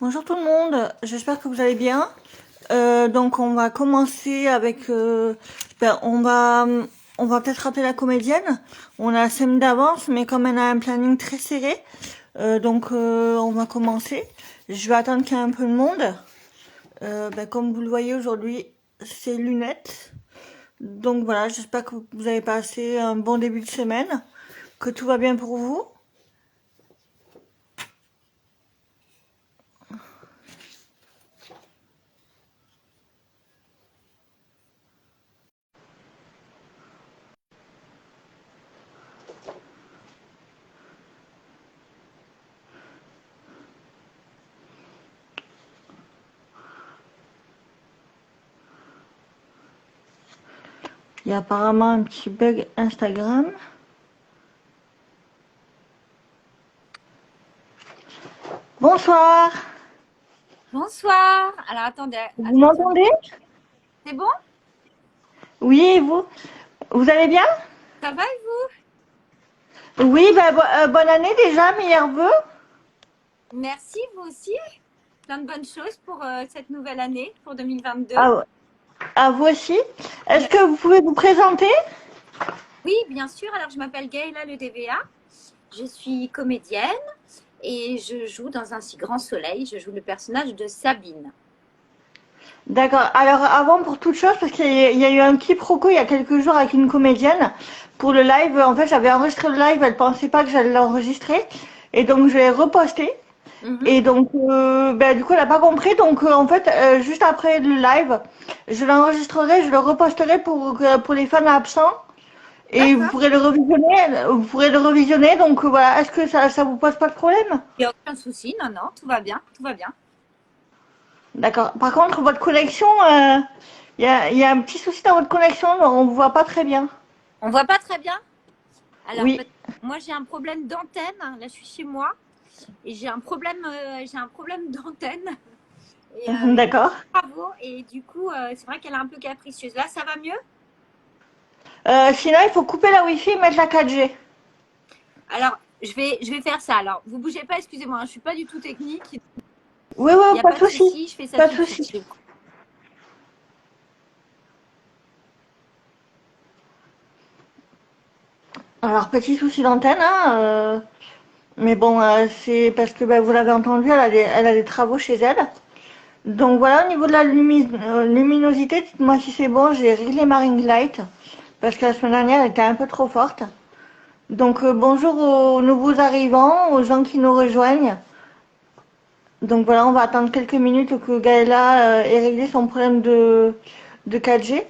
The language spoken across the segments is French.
Bonjour tout le monde, j'espère que vous allez bien. Donc on va commencer avec, on va peut-être rappeler la comédienne. On a 5 minutes d'avance, mais comme elle a un planning très serré, on va commencer. Je vais attendre qu'il y ait un peu de monde. Comme vous le voyez aujourd'hui, c'est lunettes. Donc voilà, j'espère que vous avez passé un bon début de semaine, que tout va bien pour vous. Il y a apparemment un petit bug Instagram. Bonsoir, Bonsoir. Alors attendez, vous attention. m'entendez? C'est bon? Oui, et vous? Vous allez bien? Ça va et vous? Oui, bonne année déjà, meilleurs vœux. Merci, vous aussi. Plein de bonnes choses pour cette nouvelle année, pour 2022. À, à vous aussi. Est-ce Merci. que vous pouvez vous présenter? Oui, bien sûr. Alors je m'appelle Gaëla Le DVA. Je suis comédienne et je joue dans Un si grand soleil. Je joue le personnage de Sabine. D'accord. Alors avant, pour toute chose, parce qu'il y a eu un petit proco il y a quelques jours avec une comédienne pour le live. En fait, j'avais enregistré le live, elle pensait pas que j'allais l'enregistrer. Et donc, je l'ai reposté. Mhm. Et donc, du coup, elle n'a pas compris. Donc, juste après le live, je l'enregistrerai, je le reposterai pour les fans absents. Et vous D'accord. pourrez le revisionner, donc voilà, est-ce que ça vous pose pas de problème? Il n'y a aucun souci. Non, non, tout va bien. Tout va bien. D'accord. Par contre, votre connexion, il y a un petit souci dans votre connexion, on vous voit pas très bien. On voit pas très bien. Alors, Oui, moi j'ai un problème d'antenne. Là, je suis chez moi et j'ai un problème d'antenne. Et d'accord. travaux et du coup, c'est vrai qu'elle est un peu capricieuse. Là, ça va mieux? Sinon, il faut couper la Wi-Fi et mettre la 4G. Alors, je vais faire ça. Alors, vous bougez pas, excusez-moi, hein, je suis pas du tout technique. Oui, Il oui, n'y a pas de pas de souci, souci, je fais ça pas de tout de suite. souci. Alors, petit souci d'antenne, hein, mais bon, c'est parce que vous l'avez entendu, elle a des travaux chez elle. Donc voilà, au niveau de la luminosité, dites-moi si c'est bon, j'ai réglé ma ring light parce que la semaine dernière elle était un peu trop forte. Donc bonjour aux nouveaux arrivants, aux gens qui nous rejoignent. Donc voilà, on va attendre quelques minutes que Gaëla ait réglé son problème de 4G.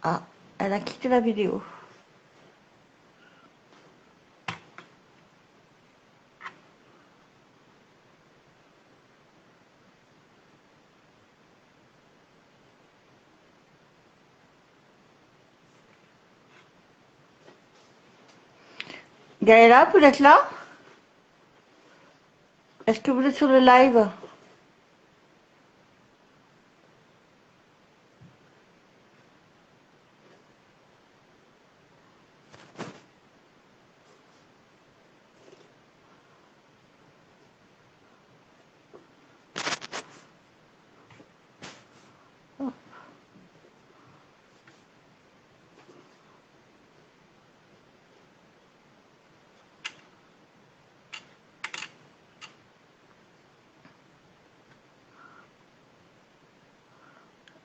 Ah, elle a quitté la vidéo. Gaëla, vous êtes là? Est-ce que vous êtes sur le live?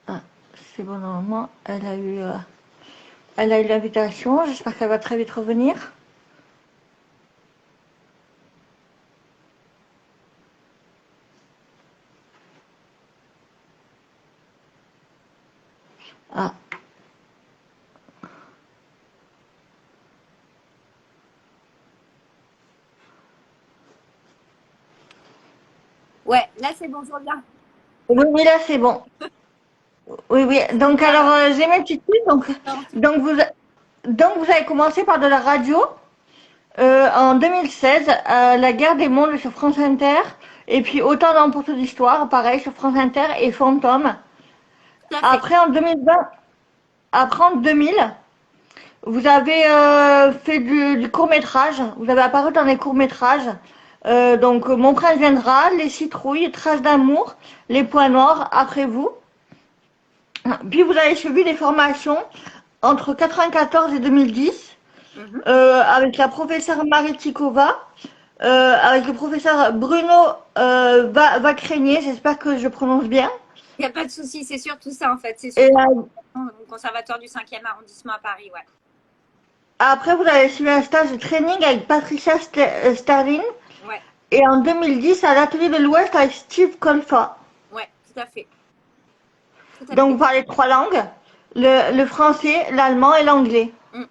Ah, c'est bon, normalement, elle a eu l'invitation. J'espère qu'elle va très vite revenir. Ah, Ouais, là, c'est bon, je reviens. oui, oui, là c'est bon. Oui, oui. Donc alors, Ça, j'ai mes petites filles. Donc vous, donc vous avez commencé par de la radio en 2016, La Guerre des Mondes sur France Inter, et puis Autant d'emportes d'histoire, pareil sur France Inter et Fantôme. tout à fait. Après en 2020, après en 2000, Vous avez fait du court-métrage, vous avez apparu dans des courts-métrages. Donc, Mon prince viendra, Les citrouilles, Traces d'amour, Les points noirs, Après vous. Puis vous avez suivi des formations entre 94 et 2010 Mhm. avec la professeure Marie Tikova, avec le professeur Bruno Vacrenier, j'espère que je prononce bien. Il n'y a pas de souci, c'est surtout ça en fait. C'est Et surtout au conservatoire du 5e arrondissement à Paris, ouais. après, vous avez suivi un stage de training avec Patricia Starling. Ouais, Et en 2010, à l'Atelier de l'Ouest avec Steve Colfa. ouais, tout à fait. Tout à Donc, fait. vous parlez trois langues, le français, l'allemand et l'anglais. Mm.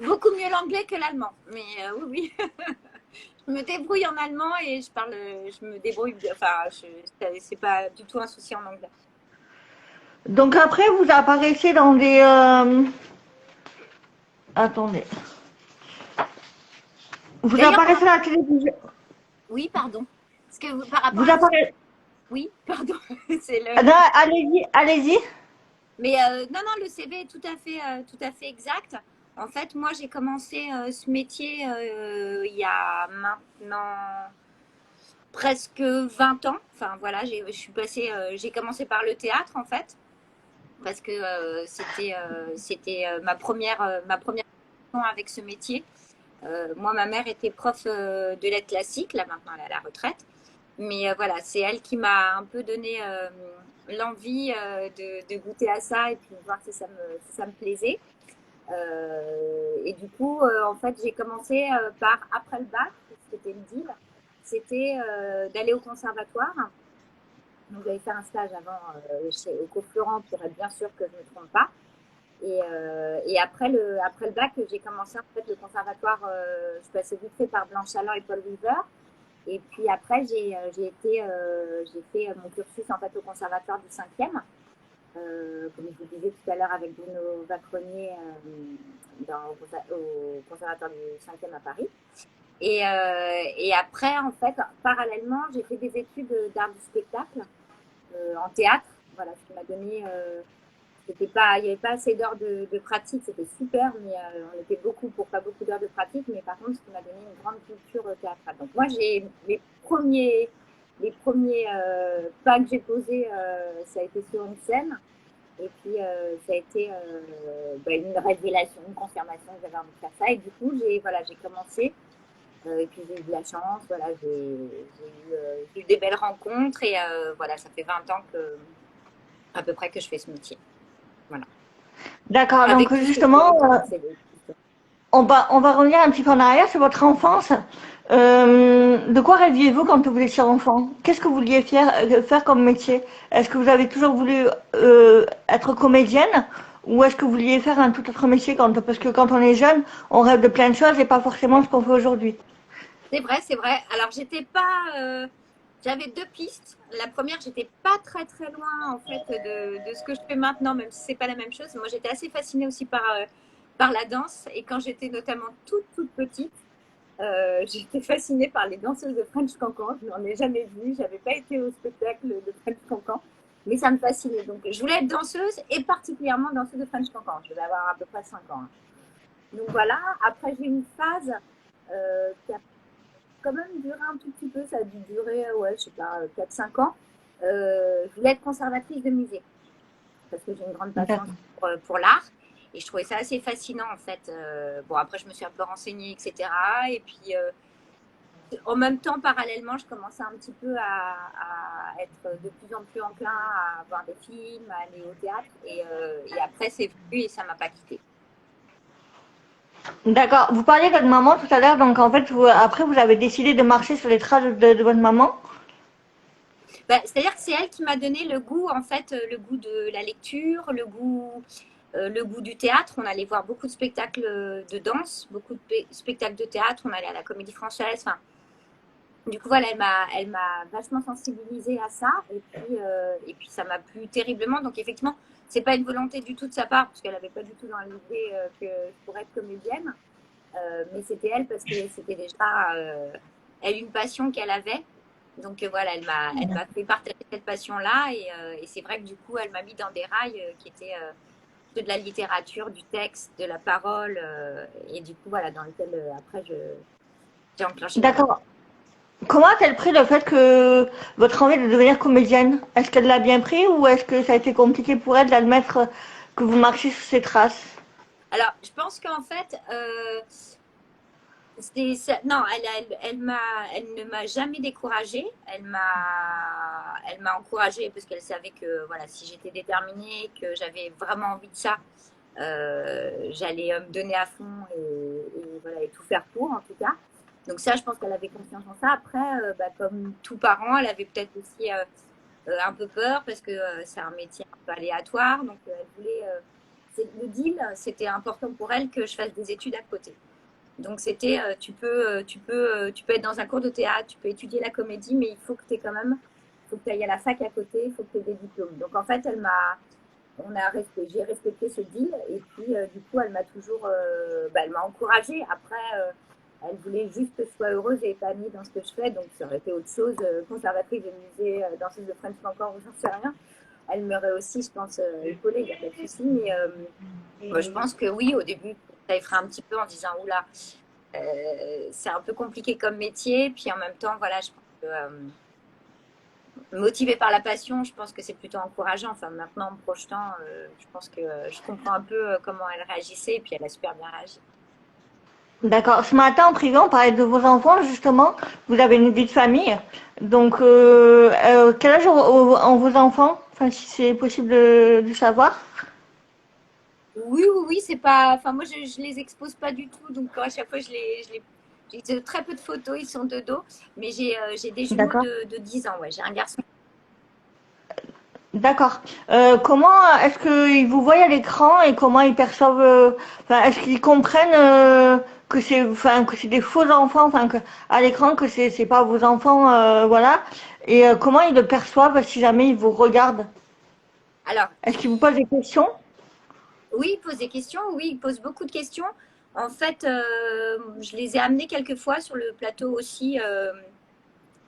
Beaucoup mieux l'anglais que l'allemand, mais oui, oui. Je me débrouille en allemand et je me débrouille, enfin, c'est pas du tout un souci en anglais. Donc après, vous apparaissez dans des... attendez. Vous D'ailleurs, apparaissez à la télévision. oui, pardon. Parce que par rapport Vous à... apparaissez... Oui, pardon. C'est Non, allez-y, allez-y. Mais non, non, le CV est tout à fait exact. En fait, moi, j'ai commencé ce métier il y a maintenant presque 20 ans. Enfin, voilà, j'ai commencé par le théâtre, en fait, parce que c'était ma première relation avec ce métier. Moi, ma mère était prof de lettres classiques, là maintenant elle est à la retraite. Mais voilà, c'est elle qui m'a un peu donné l'envie de goûter à ça et puis voir si ça me plaisait. Et du coup, en fait, j'ai commencé par, après le bac, c'était le deal, c'était d'aller au conservatoire. Donc, j'avais fait un stage avant au Cours Florent pour être bien sûr que je ne me trompe pas. Et après le bac, j'ai commencé en fait le conservatoire. Je passais vite fait par Blanche Allan et Paul River. Et puis après, j'ai fait mon cursus en fait au conservatoire du 5e, comme je vous disais tout à l'heure avec Bruno Vacrenier au conservatoire du 5e à Paris. Et après, en fait, parallèlement, j'ai fait des études d'art du spectacle en théâtre. Voilà, ce qui m'a donné c'était pas, il n'y avait pas assez d'heures de pratique, c'était super, mais on était beaucoup pour pas beaucoup d'heures de pratique, mais par contre, ce qui m'a donné une grande culture théâtrale. Donc moi, j'ai les premiers pas que j'ai posés, ça a été sur une scène, et puis ça a été une révélation, une confirmation que j'avais envie de faire ça, et du coup, j'ai commencé, et puis j'ai eu de la chance, voilà, j'ai eu des belles rencontres, et voilà, ça fait 20 ans à peu près que je fais ce métier. Voilà. D'accord, donc Avec tout ce que vous avez justement, commencé. on va revenir un petit peu en arrière sur votre enfance. De quoi rêviez-vous quand vous étiez enfant? Qu'est-ce que vous vouliez faire comme métier? Est-ce que vous avez toujours voulu être comédienne ou est-ce que vous vouliez faire un tout autre métier parce que quand on est jeune, on rêve de plein de choses et pas forcément ce qu'on fait aujourd'hui. C'est vrai, c'est vrai. Alors, j'étais pas. J'avais deux pistes. La première, j'étais pas très très loin en fait de ce que je fais maintenant, même si c'est pas la même chose. Moi, j'étais assez fascinée aussi par la danse. Et quand j'étais notamment toute petite, j'étais fascinée par les danseuses de French Cancan. Je n'en ai jamais vu. J'avais pas été au spectacle de French Cancan, mais ça me fascinait. Donc, je voulais être danseuse et particulièrement danseuse de French Cancan. Je devais avoir à peu près 5 ans, hein. Donc voilà. Après, j'ai eu une phase qui a quand même duré un tout petit peu. Ça a dû durer, ouais, je sais pas, 4 5 ans. Je voulais être conservatrice de musée parce que j'ai une grande passion D'accord. pour l'art. Et je trouvais ça assez fascinant en fait. Bon, après, je me suis un peu renseignée, etc. Et puis, en même temps, parallèlement, je commençais un petit peu à être de plus en plus enclin à voir des films, à aller au théâtre. Et après, c'est venu et ça m'a pas quitté. D'accord. Vous parliez de votre maman tout à l'heure, donc en fait, après, vous avez décidé de marcher sur les traces de votre maman. Bah, c'est-à-dire que c'est elle qui m'a donné le goût, en fait, le goût de la lecture, le goût du théâtre. On allait voir beaucoup de spectacles de danse, beaucoup de spectacles de théâtre. On allait à la Comédie Française. Enfin, du coup, voilà, elle m'a vachement sensibilisée à ça. Et puis ça m'a plu terriblement. Donc, effectivement, c'est pas une volonté du tout de sa part, parce qu'elle n'avait pas du tout dans l'idée que je pourrais être comédienne. Mais c'était elle parce que c'était déjà elle une passion qu'elle avait. Donc voilà, elle m'a fait partager cette passion-là et c'est vrai que du coup, elle m'a mis dans des rails de la littérature, du texte, de la parole, et du coup, voilà, dans lequel après j'ai enclenché ma carrière. D'accord. Comment a-t-elle pris le fait que votre envie de devenir comédienne? Est-ce qu'elle l'a bien pris ou est-ce que ça a été compliqué pour elle d'admettre que vous marchiez sous ses traces? Alors, je pense qu'en fait, non, elle ne m'a jamais découragée. Elle m'a encouragée parce qu'elle savait que voilà, si j'étais déterminée, que j'avais vraiment envie de ça, j'allais me donner à fond et voilà, et tout faire pour en tout cas. Donc ça, je pense qu'elle avait confiance en ça. Après, bah, comme tout parent, elle avait peut-être aussi un peu peur parce que c'est un métier un peu aléatoire. Donc elle voulait, le deal, c'était important pour elle que je fasse des études à côté. Donc c'était, tu peux être dans un cours de théâtre, tu peux étudier la comédie, mais il faut que tu quand même, il faut que tu ailles à la fac à côté, il faut que tu aies des diplômes. Donc en fait, j'ai respecté ce deal et puis du coup, elle m'a toujours, elle m'a encouragée. Après, elle voulait juste que je sois heureuse et épanouie dans ce que je fais, donc ça aurait été autre chose, conservatrice de musée, danseuse de French encore ou j'en sais rien. Elle m'aurait aussi, je pense, épaulée, il n'y a pas de souci, mais moi, je pense que oui, au début, ça effraie un petit peu en disant, oula, c'est un peu compliqué comme métier. Puis en même temps, voilà, je pense que motivée par la passion, je pense que c'est plutôt encourageant. Enfin, maintenant, en me projetant, je pense que je comprends un peu comment elle réagissait. Et puis elle a super bien réagi. D'accord. Ce matin, en privé, on parlait de vos enfants, justement. Vous avez une vie de famille. Donc, quel âge ont vos enfants? Enfin, si c'est possible de savoir. Oui, oui, oui, c'est pas. Enfin, moi, je les expose pas du tout. Donc, à chaque fois, j'ai très peu de photos, ils sont de dos. Mais j'ai des jumeaux D'accord. de 10 ans. Ouais, j'ai un garçon. D'accord. Comment est-ce qu'ils vous voient à l'écran et comment ils perçoivent, enfin, est-ce qu'ils comprennent enfin, que c'est des faux enfants, enfin, que à l'écran que c'est pas vos enfants, voilà. Et comment ils le perçoivent si jamais ils vous regardent? Alors, Est-ce qu'ils vous posent des questions? oui, il pose des questions. Oui, il pose beaucoup de questions. En fait, je les ai amenés quelques fois sur le plateau aussi,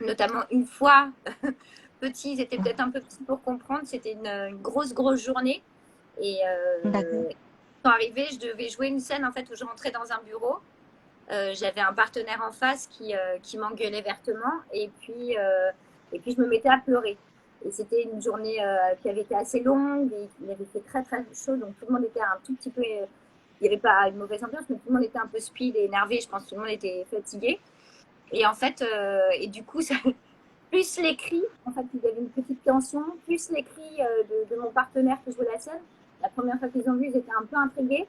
notamment une fois. Petits, ils étaient peut-être un peu petits pour comprendre. C'était une grosse journée. Et D'accord. quand arrivé, je devais jouer une scène en fait où je rentrais dans un bureau. J'avais un partenaire en face qui m'engueulait vertement et puis je me mettais à pleurer. Et c'était une journée qui avait été assez longue et il avait fait très chaud, donc tout le monde était un tout petit peu. Il n'y avait pas une mauvaise ambiance, mais tout le monde était un peu speed et énervé. Je pense que tout le monde était fatigué. Et en fait, et du coup, ça, plus les cris, en fait, il y avait une petite tension, plus les cris de mon partenaire qui jouait la scène. La première fois qu'ils ont vu, ils étaient un peu intrigués.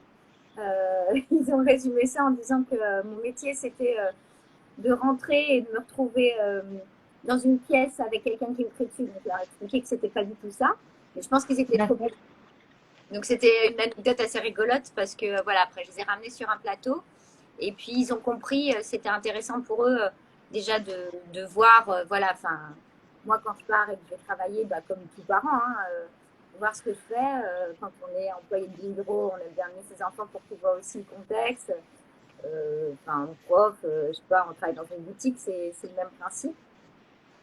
Ils ont résumé ça en disant que mon métier, c'était de rentrer et de me retrouver dans une pièce avec quelqu'un qui me crie dessus. Donc, je leur ai expliqué que c'était pas du tout ça. Mais je pense qu'ils étaient trop. D'accord. Donc, c'était une anecdote assez rigolote parce que, voilà, après, je les ai ramenés sur un plateau. Et puis, ils ont compris, c'était intéressant pour eux déjà de voir, voilà, enfin, moi, quand je pars et que je vais travailler, bah, comme tout parent, hein, voir ce que je fais. Quand on est employé de bureau, on aime bien amener ses enfants pour qu'ils voient aussi le contexte. Enfin, prof, je sais pas, on travaille dans une boutique, c'est le même principe.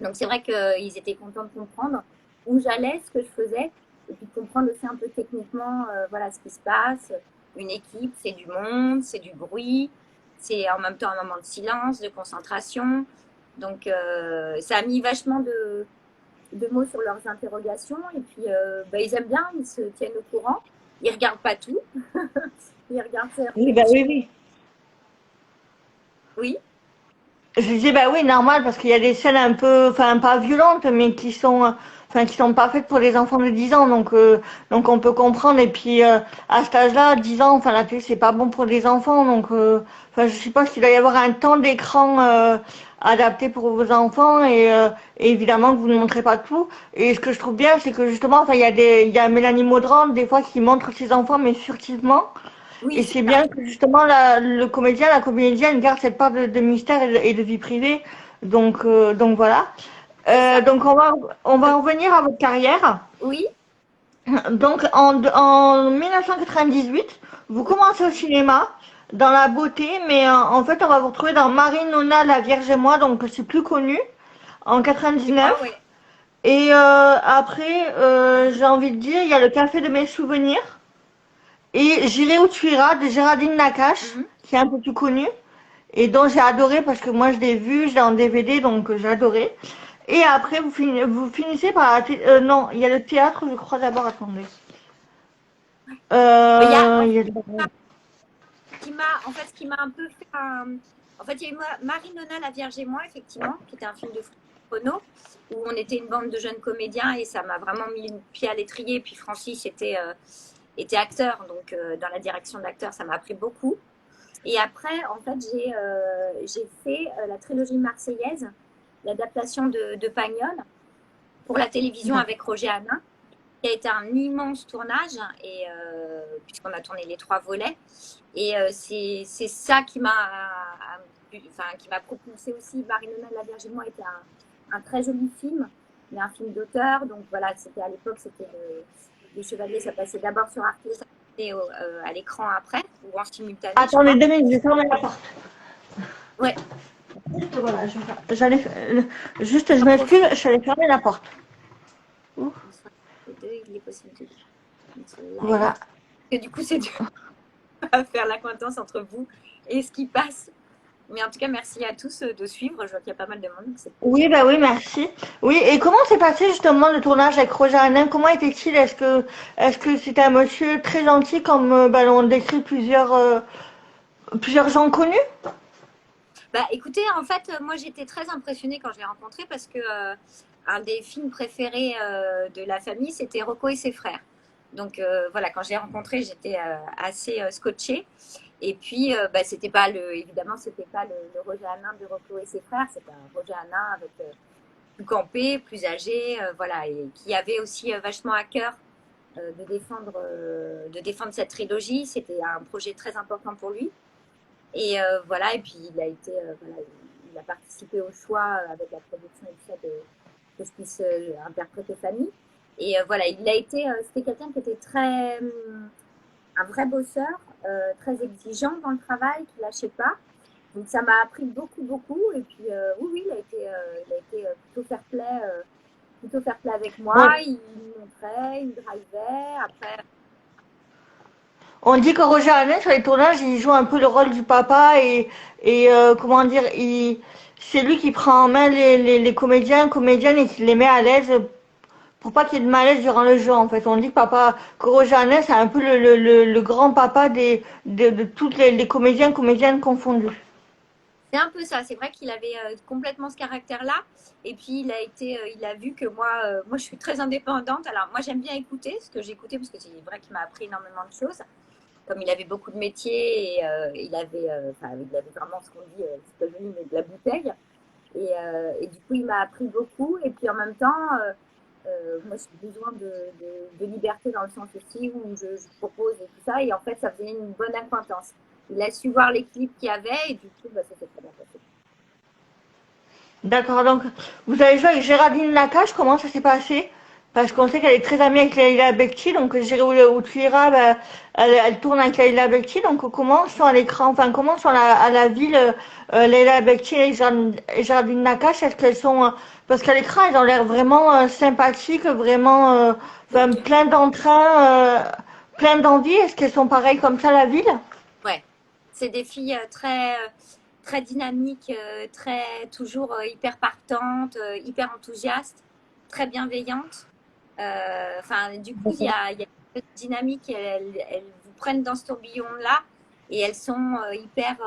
Donc c'est vrai qu'ils étaient contents de comprendre où j'allais, ce que je faisais, et puis de comprendre aussi un peu techniquement, voilà, ce qui se passe. Une équipe, c'est du monde, c'est du bruit, c'est en même temps un moment de silence, de concentration. Donc ça a mis vachement de mots sur leurs interrogations, et puis bah, ils aiment bien, ils se tiennent au courant. Ils regardent pas tout, ils regardent Oui, certaines bah choses. oui, oui. Oui, Je disais, bah oui, normal, parce qu'il y a des scènes un peu, enfin, pas violentes, mais enfin, qui sont pas faites pour les enfants de 10 ans, donc on peut comprendre. Et puis, à cet âge-là, 10 ans, enfin, la télé, c'est pas bon pour les enfants, enfin, je sais pas s'il doit y avoir un temps d'écran, adapté pour vos enfants, et évidemment que vous ne montrez pas tout. Et ce que je trouve bien, c'est que justement, enfin, il y a Mélanie Maudran, des fois, qui montre ses enfants, mais furtivement. oui, Et c'est c'est ça. bien que justement le comédien, la comédienne garde cette part de mystère et de vie privée. Donc voilà. C'est ça. Donc on va en venir à votre carrière. Oui, Donc en 1998, vous oui. commencez au cinéma dans la beauté, mais en fait on va vous retrouver dans Marie, Nona, La Vierge et moi, donc c'est plus connu en Et moi, 99. ouais. Et après, j'ai envie de dire, il y a le Café de mes souvenirs. et J'irai où tu iras de Géraldine Nakache, Mhm. qui est un peu plus connue et dont j'ai adoré parce que moi je l'ai vu, je l'ai en DVD donc j'ai adoré. Et après vous finissez par non, il y a le théâtre je crois d'abord, attendez. Mais il y a, en Il y a en fait, ce qui m'a un peu fait En fait, il y a eu Marie-Nona, La Vierge et moi, effectivement, qui était un film de Francis Renaud, où on était une bande de jeunes comédiens et ça m'a vraiment mis le pied à l'étrier. Puis Francis était acteur, donc dans la direction d'acteur, ça m'a appris beaucoup. Et après, en fait, j'ai fait la trilogie marseillaise, l'adaptation de Pagnol pour la télévision avec Roger Hanin, qui a été un immense tournage, et puisqu'on a tourné les 3 volets. Et c'est ça qui m'a propulsé aussi. Marie-Nona de la Vierge et moi était un très joli film, mais un film d'auteur. Donc voilà, c'était à l'époque, c'était les Chevaliers, ça passait d'abord sur Arte, ça passait à l'écran après, ou en simultané, je Attendez crois. 2 minutes, je ferme la porte. Ouais, Voilà, j'allais juste je j'en m'excuse, profite. je suis allée fermer la porte. Ouh, Bonsoir. Les deux, il est possible de mettre live. voilà. Et du coup, c'est dur à faire l'acquaintance entre vous et ce qui passe. Mais en tout cas, merci à tous de suivre. Je vois qu'il y a pas mal de monde, donc c'est cool. Oui, bah oui, merci. Oui, et comment s'est passé justement le tournage avec Roger Hanin? Comment était-il? Est-ce que c'était un monsieur très gentil comme bah, l'ont décrit plusieurs gens connus? Bah, écoutez, en fait, moi j'étais très impressionnée quand je l'ai rencontré parce que un des films préférés de la famille, c'était Rocco et ses frères. Donc voilà, quand je l'ai rencontré, j'étais assez scotchée. Et puis, bah, évidemment, c'était pas le Roger Hanin de Rocco et ses frères, c'était un Roger Hanin avec plus campé, plus âgé, voilà, et qui avait aussi vachement à cœur de défendre cette trilogie. C'était un projet très important pour lui. Et voilà, et puis voilà, il a participé au choix avec la production et tout ça que je puisse interpréter Fanny. Et voilà, c'était quelqu'un qui était un vrai bosseur, très exigeant dans le travail, qui lâchait pas. Donc ça m'a appris beaucoup, beaucoup. Et puis oui, oui, il a été plutôt fair play avec moi. On, Il me montrait, il me drivait. Après, on dit que Roger Hanin sur les tournages, il joue un peu le rôle du papa et comment dire, c'est lui qui prend en main les comédiens, comédiennes et qui les met à l'aise pour pas qu'il y ait de malaise durant le jeu en fait. On dit que Roger Hanin c'est un peu le grand papa de toutes les comédiens, comédiennes confondues. c'est un peu ça. C'est vrai qu'il avait complètement ce caractère-là. Et puis, il a vu que moi, je suis très indépendante. Alors, moi, j'aime bien écouter ce que j'écoutais parce que c'est vrai qu'il m'a appris énormément de choses. Comme il avait beaucoup de métiers et il avait vraiment ce qu'on dit, c'est pas joli, mais de la bouteille. Et du coup, il m'a appris beaucoup. Et puis, en même temps, moi, j'ai besoin de liberté dans le sens aussi où je propose et tout ça. Et en fait, ça faisait une bonne acquaintance. Il a su voir l'équilibre qu'il y avait et du coup, bah, ça s'est très bien passé. D'accord, donc vous avez joué avec Géraldine Nakache, comment ça s'est passé? Parce qu'on sait qu'elle est très amie avec Leïla Bekti, donc J'irai où tu iras, bah, elle tourne avec Leïla Bekti, donc comment sont à l'écran, enfin comment sont à la ville Leïla Bekti et Géraldine Nakache, est-ce qu'elles sont, parce qu'à l'écran elles ont l'air vraiment sympathiques, vraiment C'est enfin, plein d'entrain, plein d'envie, est-ce qu'elles sont pareilles comme ça à la ville? ouais. C'est des filles très dynamiques, toujours hyper partantes, hyper enthousiastes, très bienveillantes. Enfin, du coup, il y a une dynamique, elles vous prennent dans ce tourbillon-là et elles sont hyper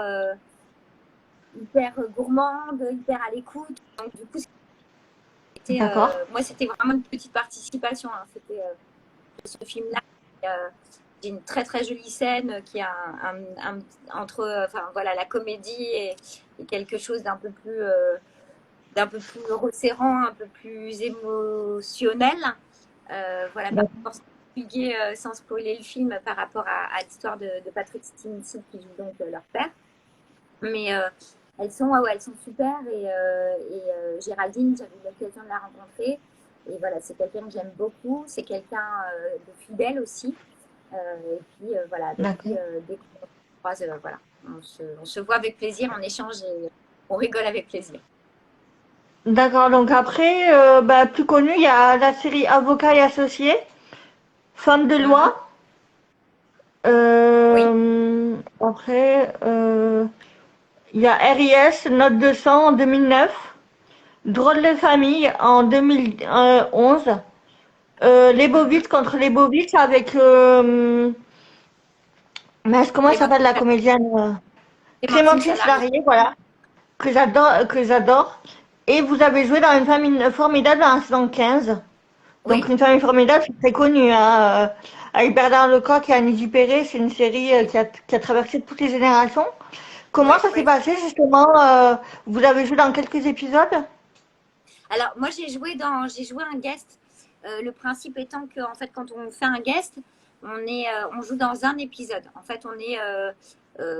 gourmandes, hyper à l'écoute. Donc, du coup, D'accord. moi, c'était vraiment une petite participation. Hein. C'était ce film-là. J'ai une très très jolie scène qui a entre enfin voilà la comédie et quelque chose d'un peu plus resserrant, un peu plus émotionnel. Voilà, pas forcément divulguer sans spoiler le film par rapport à l'histoire de Patrick Stimson qui joue donc leur père. Mais elles sont super et Géraldine, j'avais eu l'occasion de la rencontrer. Et voilà, c'est quelqu'un que j'aime beaucoup, c'est quelqu'un de fidèle aussi. Et puis voilà, avec qui, D'accord. dès qu'on se croise, voilà, on se voit avec plaisir, on échange et on rigole avec plaisir. D'accord, donc après, bah, plus connu, il y a la série Avocats et associés, Femme de Mhm. loi. Oui, Après, il y a RIS, Note de sang en 2009. Drôle de famille en 2011. Les mhm. Bobbites contre les Bobbites avec... mais comment elle s'appelle Clémentine, la comédienne Clémentine Clémentine Salarié. Slarié, voilà. Que j'adore, que j'adore. Et vous avez joué dans Une famille formidable dans la saison 15. Donc Oui, Une famille formidable, c'est très connu, hein, avec Bernard Lecoq et Annie Dupéré. C'est une série oui, qui a traversé toutes les générations. Comment oui, ça s'est oui. passé justement vous avez joué dans quelques épisodes? Alors, moi, j'ai joué un guest. Le principe étant que, en fait, quand on fait un guest, on joue dans un épisode. En fait, on est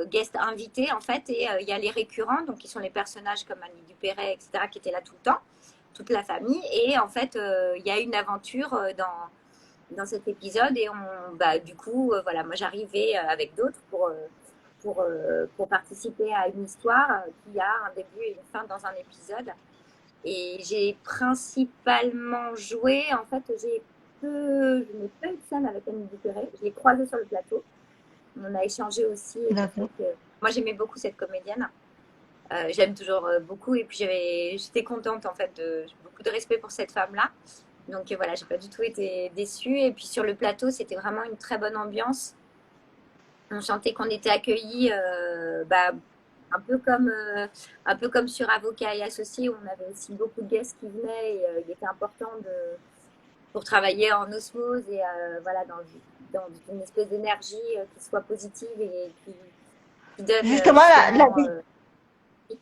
guest invité, en fait, et il y a les récurrents, donc qui sont les personnages comme Annie Dupéret, etc., qui étaient là tout le temps, toute la famille. Et en fait, il y a une aventure dans cet épisode, et bah, du coup, voilà, moi, j'arrivais avec d'autres pour participer à une histoire qui a un début et une fin dans un épisode. Et j'ai principalement joué, en fait, je n'ai pas eu de scène avec Annie Dupéré. Je l'ai croisée sur le plateau. On a échangé aussi et c'est vrai D'accord. que moi j'aimais beaucoup cette comédienne. J'aime toujours beaucoup et puis j'étais contente en fait j'ai beaucoup de respect pour cette femme-là. Donc voilà, j'ai pas du tout été déçue. Et puis sur le plateau, c'était vraiment une très bonne ambiance. On sentait qu'on était accueillis bah, un peu comme sur Avocats et Associés, où on avait aussi beaucoup de guests qui venaient et il était important pour travailler en osmose et voilà, dans une espèce d'énergie qui soit positive et qui donne Justement, justement.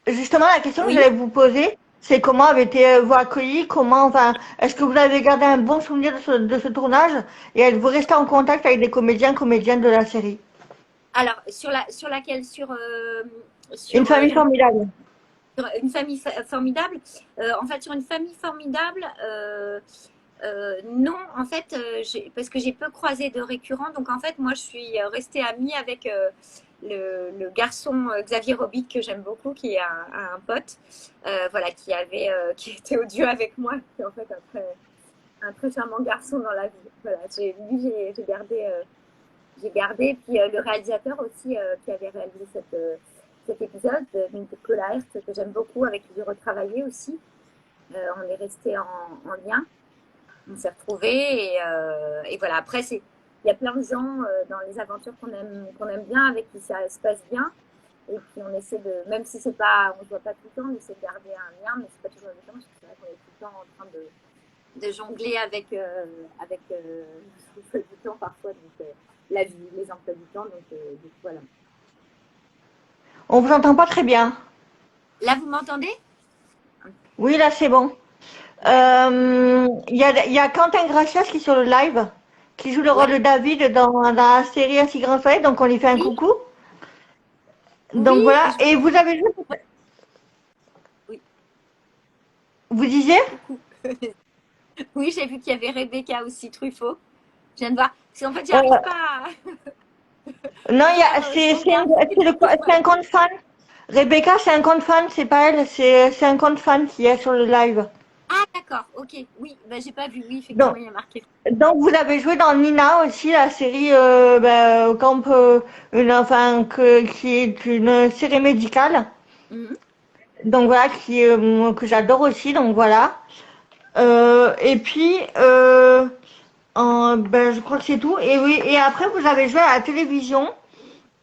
justement, la question que Oui, j'allais vous poser, c'est comment avez été vous accueillis, comment, enfin, est-ce que vous avez gardé un bon souvenir de ce tournage et êtes-vous resté en contact avec des comédiens, comédiennes de la série? alors sur laquelle Une sur famille formidable. une famille formidable. En fait, sur une famille formidable, non, en fait, parce que j'ai peu croisé de récurrents. Donc, en fait, moi, je suis restée amie avec le garçon Xavier Robic, que j'aime beaucoup, qui est un pote, voilà, qui était odieux avec moi, qui est en fait un très charmant garçon dans la vie. Voilà, j'ai gardé. Puis le réalisateur aussi qui avait réalisé cet épisode, donc Paul Laert, que j'aime beaucoup, avec qui j'ai retravaillé aussi. On est resté en lien, on s'est retrouvés et voilà. Après, il y a plein de gens dans les aventures qu'on aime bien, avec qui ça se passe bien. Et puis on essaie même si c'est pas, on se voit pas tout le temps, on essaie de garder un lien, mais c'est pas toujours évident, parce que c'est vrai qu'on est tout le temps en train de jongler avec le du temps parfois, donc la vie, les emplois du temps, donc voilà. On vous entend pas très bien. Là, vous m'entendez? Oui, là, c'est bon. D'accord. Il y a Quentin Gracias qui est sur le live, qui joue le rôle Ouais. de David dans la série Un si grand soleil, donc on lui fait un Oui, coucou. oui, Donc et voilà. je Et voulais. vous avez joué, Oui, vous disiez? coucou. Oui, j'ai vu qu'il y avait Rebecca aussi, Truffaut. Je viens de voir. Parce qu'en fait, Euh, j'arrive pas non, à faire. Je regarde c'est un compte fan. Rebecca, c'est un compte fan, c'est pas elle, c'est un compte fan qui est sur le live. Ah, d'accord, ok. Oui, bah, j'ai pas vu. Oui, effectivement, Donc, il y a marqué. donc vous avez joué dans Nina aussi, la série Camp, qui est une série médicale. Mhm, Donc voilà, que j'adore aussi, donc voilà. Et puis, je crois que c'est tout. Et oui, et après, vous avez joué à la télévision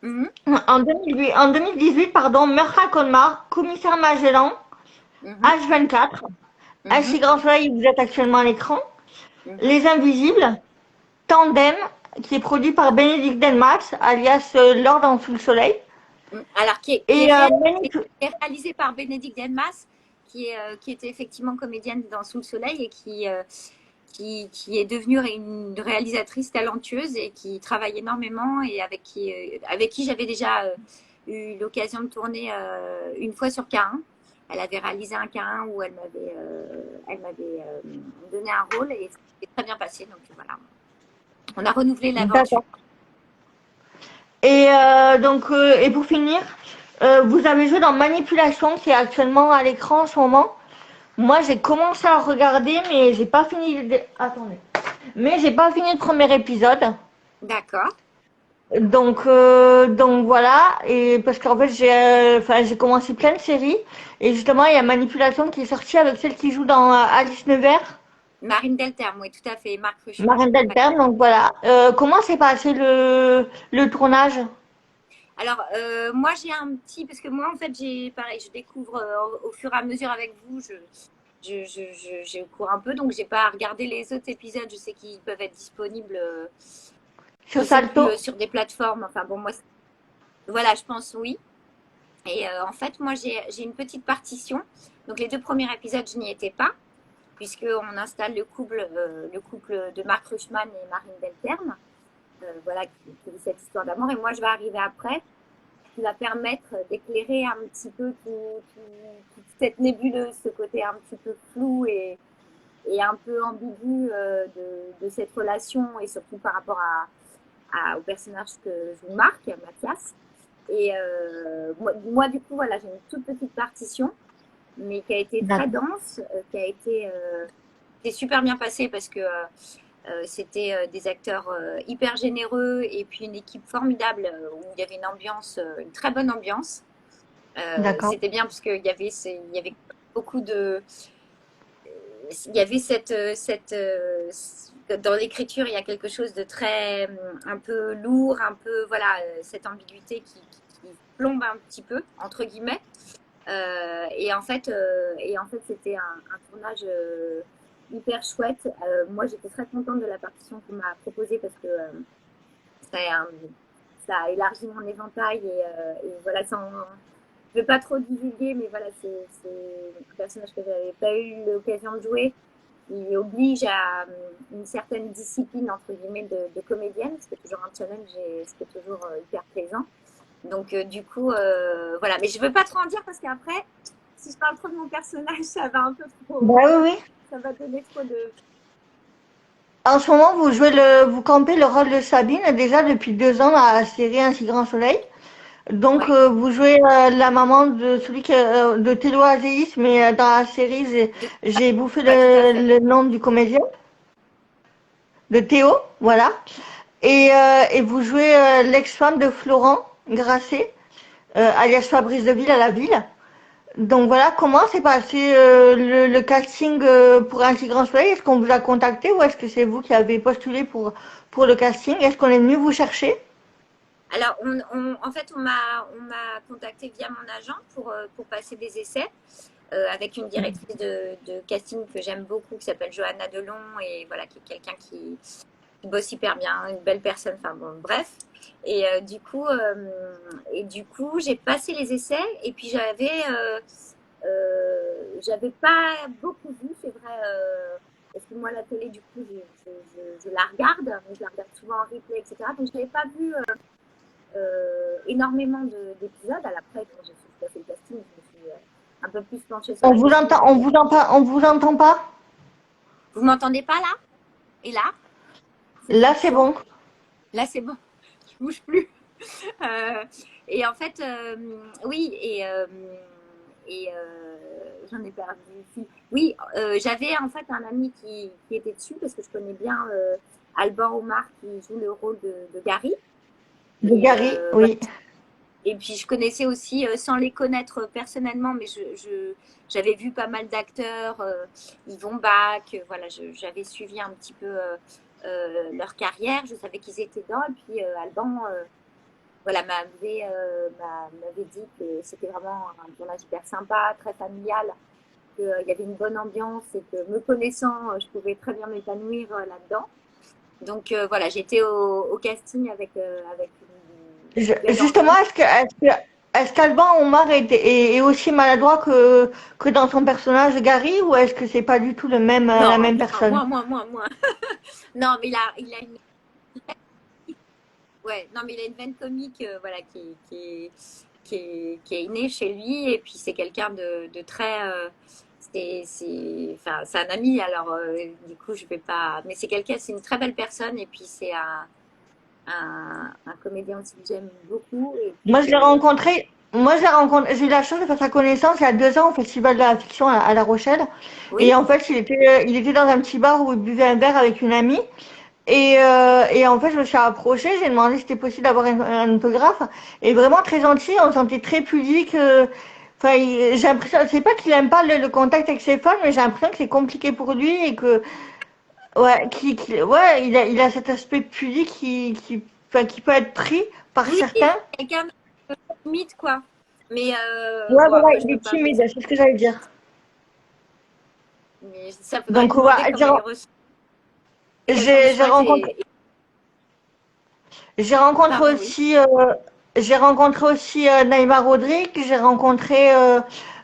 mhm, en 2018, pardon, Meurtre à Colmar, Commissaire Magellan, mhm, H24, Un mhm, si grand soleil, vous êtes actuellement à l'écran, mhm, Les Invisibles, Tandem, qui est produit par Bénédicte Delmas, alias Lord en sous le soleil, mhm. Alors, et qui est réalisé par Bénédicte Delmas, qui était effectivement comédienne dans Sous le Soleil et qui est devenue une réalisatrice talentueuse et qui travaille énormément et avec qui j'avais déjà eu l'occasion de tourner une fois sur K1. Elle avait réalisé un K1 où elle m'avait donné un rôle et c'était très bien passé. Donc voilà, on a renouvelé l'aventure. d'accord. Et pour finir, vous avez joué dans Manipulation, qui est actuellement à l'écran en ce moment. Moi, j'ai commencé à regarder, mais j'ai pas fini. Attendez. Mais j'ai pas fini le premier épisode. D'accord. Donc voilà, et parce qu'en fait j'ai commencé plein de séries et justement il y a Manipulation qui est sortie avec celle qui joue dans Alice Nevers, Marine Delterme, oui, tout à fait. Et Marc Rushman. Marine Ouais. Delterme, donc voilà. Comment s'est passé le tournage? Alors, moi, j'ai un petit, parce que moi, en fait, pareil, je découvre au fur et à mesure avec vous, je cours un peu, donc j'ai pas regardé les autres épisodes. Je sais qu'ils peuvent être disponibles, Sur je sais plus, Salto? sur des plateformes. Enfin bon, moi, voilà, je pense oui. Et en fait, moi, j'ai une petite partition. Donc, les 2 premiers épisodes, je n'y étais pas, puisqu'on installe le couple de Marc Rushman et Marine Delterme, voilà, qui vit cette histoire d'amour. Et moi, je vais arriver après, qui va permettre d'éclairer un petit peu toute cette nébuleuse, ce côté un petit peu flou et un peu ambigu de cette relation, et surtout par rapport au personnage que joue Marc, Mathias. Et moi, du coup, voilà, j'ai une toute petite partition, mais qui a été très D'accord. dense, qui a été super bien passée parce que c'était des acteurs hyper généreux et puis une équipe formidable où il y avait une ambiance, une très bonne ambiance. D'accord. C'était bien parce il y avait beaucoup de. Il y avait dans l'écriture, il y a quelque chose de très un peu lourd, un peu voilà, cette ambiguïté qui plombe un petit peu entre guillemets. Et en fait, c'était un tournage hyper chouette. Moi, j'étais très contente de la partition qu'on m'a proposée parce que ça, ça a élargi mon éventail et voilà, je ne vais pas trop divulguer, mais voilà, c'est un personnage que j'avais pas eu l'occasion de jouer, qui oblige à une certaine discipline entre guillemets de comédienne. C'était toujours un challenge et c'était toujours hyper plaisant. Donc du coup, voilà. Mais je veux pas trop en dire parce qu'après, si je parle trop de mon personnage, ça va un peu trop, Bah oui, oui. ça va donner trop de. En ce moment, vous campez le rôle de Sabine déjà depuis 2 ans dans la série Un si grand soleil. Donc, Ouais, vous jouez la maman de celui de Théo Azéis, mais dans la série, de... j'ai bouffé ouais, tout à fait. le nom du comédien, de Théo, voilà. Et vous jouez l'ex-femme de Florent Grasset, alias Fabrice Deville à la ville. Donc voilà, comment s'est passé le casting pour Un si grand soleil? Est-ce qu'on vous a contacté ou est-ce que c'est vous qui avez postulé pour le casting? Est-ce qu'on est venu vous chercher? Alors, en fait, on m'a contacté via mon agent pour passer des essais avec une directrice de casting que j'aime beaucoup, qui s'appelle Johanna Delon, et voilà, qui est quelqu'un qui bosse hyper bien, une belle personne, enfin bon, bref. Et du coup, j'ai passé les essais, et puis j'avais pas beaucoup vu, c'est vrai, parce que moi, la télé, du coup, je la regarde, mais je la regarde souvent en replay, etc. Donc, je n'avais pas vu énormément d'épisodes. Après, quand j'ai fait le casting, je me suis un peu plus penchée sur On la vous question. entend, on vous entend pas? Vous m'entendez pas là? Et là? C'est Là, c'est fluctuant. bon. Là, c'est bon. Je bouge plus. Et en fait, oui, j'en ai perdu ici. Oui, j'avais en fait un ami qui était dessus parce que je connais bien Alban Omar qui joue le rôle de Gary. De Et Gary, voilà. oui. Et puis je connaissais aussi, sans les connaître personnellement, mais j'avais vu pas mal d'acteurs, Yvon Bach, voilà, j'avais suivi un petit peu leur carrière, je savais qu'ils étaient dedans. Et puis Alban, voilà, m'avait dit que c'était vraiment un tournage hyper sympa, très familial, qu'il y avait une bonne ambiance et que me connaissant, je pouvais très bien m'épanouir là-dedans. Donc voilà, j'étais au casting avec une belle Justement, ambiance. est-ce qu'Alban Omar est aussi maladroit que dans son personnage de Gary ou est-ce que c'est pas du tout la Non, même non, personne? moins. Non, mais il a une, ouais, non, mais il a une veine comique, voilà, qui est innée chez lui. Et puis c'est quelqu'un de très, enfin, c'est un ami. Alors, du coup, je vais pas, mais c'est une très belle personne. Et puis c'est un comédien aussi que j'aime beaucoup. Et puis Moi, je l'ai rencontré. Moi, je l'ai rencontré. J'ai eu la chance de faire sa connaissance il y a 2 ans au Festival de la Fiction à La Rochelle. oui, Et en fait, il était dans un petit bar où il buvait un verre avec une amie. Et en fait, je me suis approchée, j'ai demandé si c'était possible d'avoir un autographe. Et vraiment très gentil, on se sentait très pudique. Enfin, j'ai l'impression, c'est pas qu'il aime pas le contact avec ses fans, mais j'ai l'impression que c'est compliqué pour lui et que, ouais, ouais, il a cet aspect pudique enfin, qui peut être pris par Oui, c'est certains. quelqu'un de limite, quoi. Mais Ouais, bon, voilà, après, je il peux est pas timide, vous. c'est ce que j'allais dire. Mais ça faudrait Donc, lui demander ouais, comment il ressent quelqu'un de j'ai chouette rencontré, et. j'ai rencontré Pardon, oui. aussi, Naïma Rodrigue, j'ai rencontré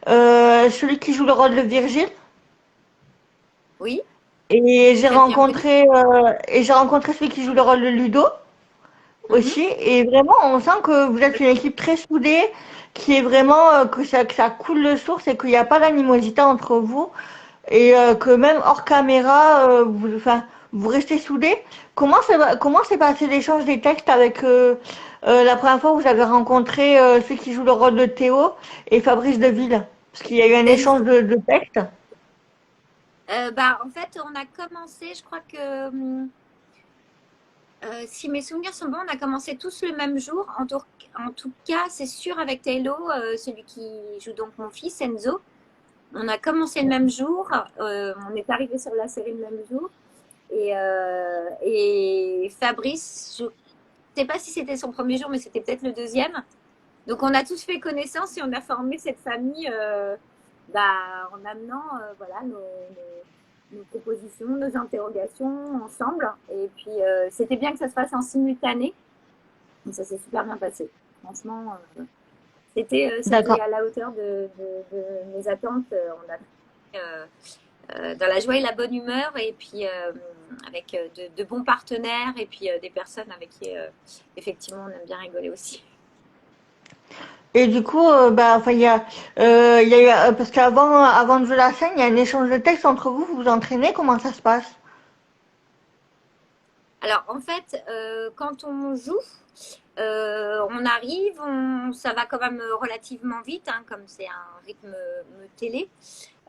celui qui joue le rôle de Virgile. Oui, Et très bien connu. j'ai rencontré celui qui joue le rôle de Ludo Mhm. aussi. Et vraiment, on sent que vous êtes une équipe très soudée, qui est vraiment que ça coule de source et qu'il n'y a pas d'animosité entre vous et que même hors caméra, enfin, vous restez soudés. Comment s'est passé l'échange des textes avec la première fois où vous avez rencontré celui qui joue le rôle de Théo et Fabrice Deville? Parce qu'il y a eu un échange Enzo. de textes. Bah, en fait, on a commencé, je crois que si mes souvenirs sont bons, on a commencé tous le même jour. En tout cas, c'est sûr avec Taylor, celui qui joue donc mon fils, Enzo. On a commencé le même jour. On est arrivé sur la série le même jour. Et Fabrice, je ne sais pas si c'était son premier jour, mais c'était peut-être le deuxième. Donc on a tous fait connaissance et on a formé cette famille bah, en amenant voilà, nos propositions, nos interrogations ensemble. Et puis c'était bien que ça se fasse en simultané. Donc ça s'est super bien passé. Franchement, c'était D'accord. à la hauteur de mes attentes. On a dans la joie et la bonne humeur et puis avec de bons partenaires et puis des personnes avec qui effectivement on aime bien rigoler aussi. Et du coup, bah, enfin, il y a eu, parce avant de jouer la scène, il y a un échange de textes entre vous, vous vous entraînez, comment ça se passe? Alors en fait, quand on joue, on arrive, ça va quand même relativement vite, hein, comme c'est un rythme télé.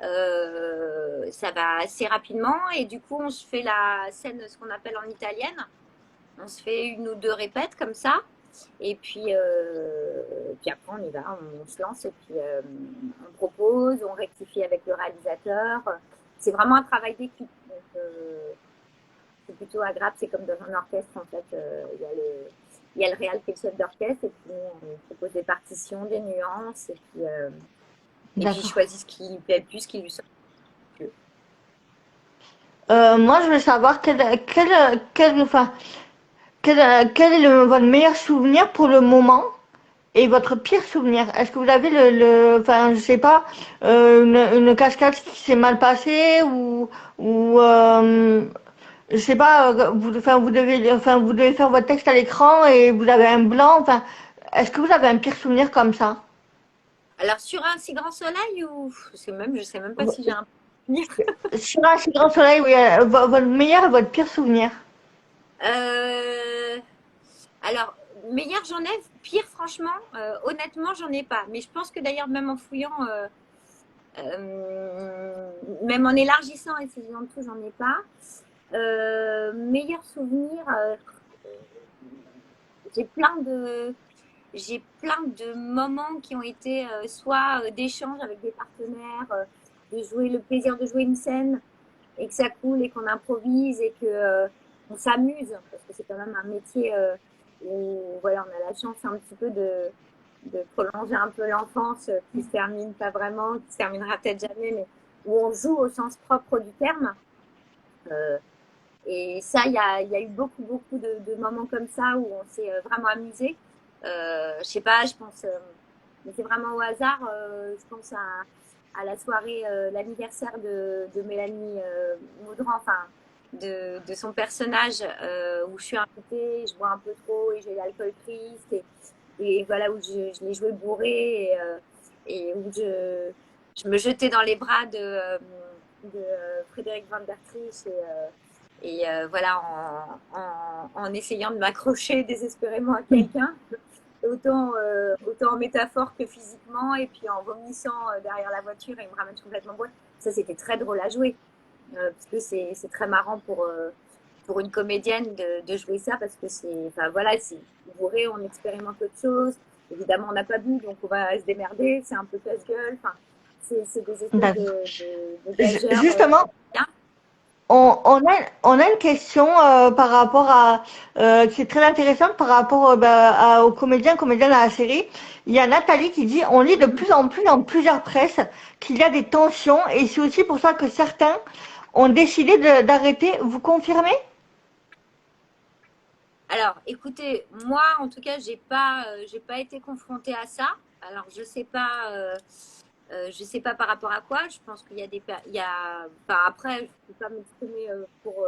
Ça va assez rapidement et du coup on se fait la scène, ce qu'on appelle en italienne. On se fait une ou deux répètes comme ça. Et puis après, on y va, on se lance et puis on propose, on rectifie avec le réalisateur. C'est vraiment un travail d'équipe. Donc, c'est plutôt agréable. C'est comme dans un orchestre, en fait. Il y a le réal qui est le chef d'orchestre et puis on propose des partitions, des nuances et puis il D'accord. choisit ce qui lui plaît le plus, ce qui lui sort le plus. Moi, je veux savoir enfin, quel est votre meilleur souvenir pour le moment et votre pire souvenir. Est-ce que vous avez enfin, je sais pas, une cascade qui s'est mal passée ou je sais pas, vous devez faire votre texte à l'écran et vous avez un blanc. Enfin, est-ce que vous avez un pire souvenir comme ça? Alors, sur un si grand soleil ou. Je sais même pas si j'ai un. Sur un si grand soleil, oui, votre meilleur et votre pire souvenir. Euh, Alors, meilleur, j'en ai. Pire, franchement, honnêtement, j'en ai pas. Mais je pense que d'ailleurs, même en fouillant, même en élargissant et essayant de tout, j'en ai pas. Meilleur souvenir, j'ai plein de, j'ai plein de moments qui ont été soit d'échanges avec des partenaires, de jouer le plaisir de jouer une scène et que ça coule et qu'on improvise et que on s'amuse parce que c'est quand même un métier où voilà, on a la chance un petit peu de prolonger un peu l'enfance qui se termine pas vraiment, qui se terminera peut-être jamais, mais où on joue au sens propre du terme. Euh, et ça, il y a eu beaucoup de moments comme ça où on s'est vraiment amusé. Je sais pas, je pense, mais c'est vraiment au hasard. Je pense à la soirée, l'anniversaire de Mélanie Maudran, enfin de son personnage, où je suis invitée, je bois un peu trop et j'ai l'alcool triste et voilà où je l'ai joué bourré et où je me jetais dans les bras de Frédéric Van der Triech voilà en essayant de m'accrocher désespérément à quelqu'un autant en métaphore que physiquement, et puis en vomissant derrière la voiture et il me ramène complètement boîte. Ça, c'était très drôle à jouer, parce que c'est très marrant pour une comédienne de jouer ça parce que c'est, enfin voilà, c'est bourré, on expérimente autre chose. Évidemment, on n'a pas bu, donc on va se démerder. C'est un peu casse-gueule. Enfin, c'est des espèces D'accord. de gageures Justement, bien. on a une question par rapport à qui est très intéressante par rapport aux comédiennes à la série. Il y a Nathalie qui dit on lit de plus en plus dans plusieurs presses qu'il y a des tensions et c'est aussi pour ça que certains ont décidé d'arrêter. Vous confirmez? Alors, écoutez, moi, en tout cas, j'ai pas été confrontée à ça. Alors, je sais pas par rapport à quoi. Je pense qu'il y a il y a, enfin, après, je peux pas m'exprimer pour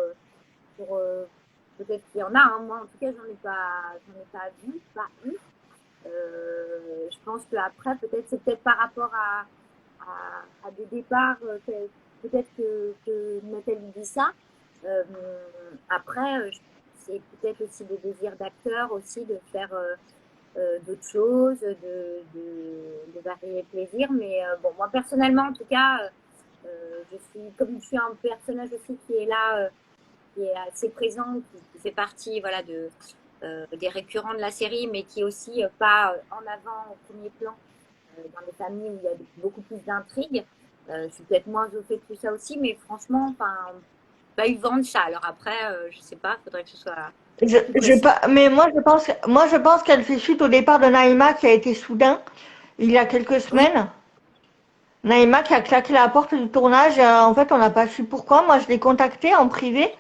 peut-être qu'il y en a. Hein. Moi, en tout cas, j'en ai pas vu, pas eu. Je pense que après, peut-être, c'est peut-être par rapport à des départs, peut-être que Nathalie dit ça. Euh, après, c'est peut-être aussi des désirs d'acteurs aussi de faire d'autres choses, de varier les plaisirs. Mais bon, moi personnellement, en tout cas, comme je suis un personnage aussi qui est là, qui est assez présent, qui fait partie, voilà, des récurrents de la série, mais qui est aussi pas en avant au premier plan dans les familles où il y a beaucoup plus d'intrigues. Je suis peut-être moins au fait de tout ça aussi, mais franchement, enfin, pas eu vent de ça. Alors après, je sais pas, faudrait que ce soit plus Je précis. pas, mais moi je pense qu'elle fait suite au départ de Naïma qui a été soudain il y a quelques Oui. semaines. Naïma qui a claqué la porte du tournage. En fait, on n'a pas su pourquoi. Moi, je l'ai contactée en privé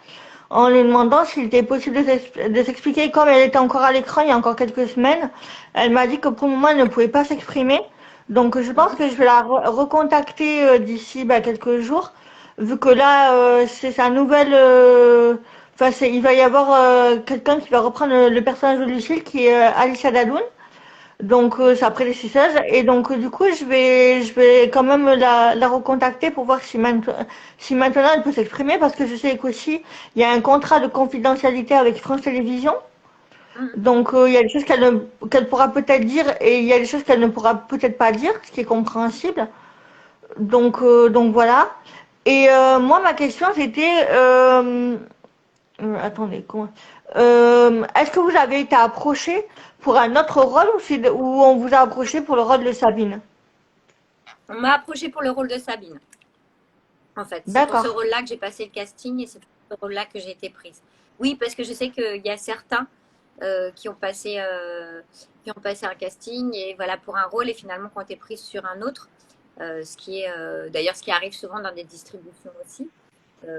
en lui demandant s'il était possible de s'expliquer. Comme elle était encore à l'écran il y a encore quelques semaines, elle m'a dit que pour le moment, elle ne pouvait pas s'exprimer. Donc, je pense Mhm. que je vais la recontacter d'ici quelques jours, vu que là, c'est sa nouvelle. Enfin, il va y avoir quelqu'un qui va reprendre le personnage de Lucille, qui est Alicia Dadoun. Donc sa prédécesseuse et donc du coup je vais quand même la recontacter pour voir si maintenant elle peut s'exprimer parce que je sais qu'aussi il y a un contrat de confidentialité avec France Télévisions. Mhm. Donc il y a des choses qu'elle pourra peut-être dire et il y a des choses qu'elle ne pourra peut-être pas dire, ce qui est compréhensible. Donc voilà. Et moi ma question c'était attendez, comment est-ce que vous avez été approché pour un autre rôle ou on vous a approché pour le rôle de Sabine? On m'a approché pour le rôle de Sabine. En fait, c'est pour ce D'accord. rôle-là que j'ai passé le casting et c'est pour ce rôle-là que j'ai été prise. Oui, parce que je sais qu'il y a certains qui ont passé un casting et voilà pour un rôle et finalement qui ont été prises sur un autre. Ce qui est d'ailleurs ce qui arrive souvent dans des distributions aussi.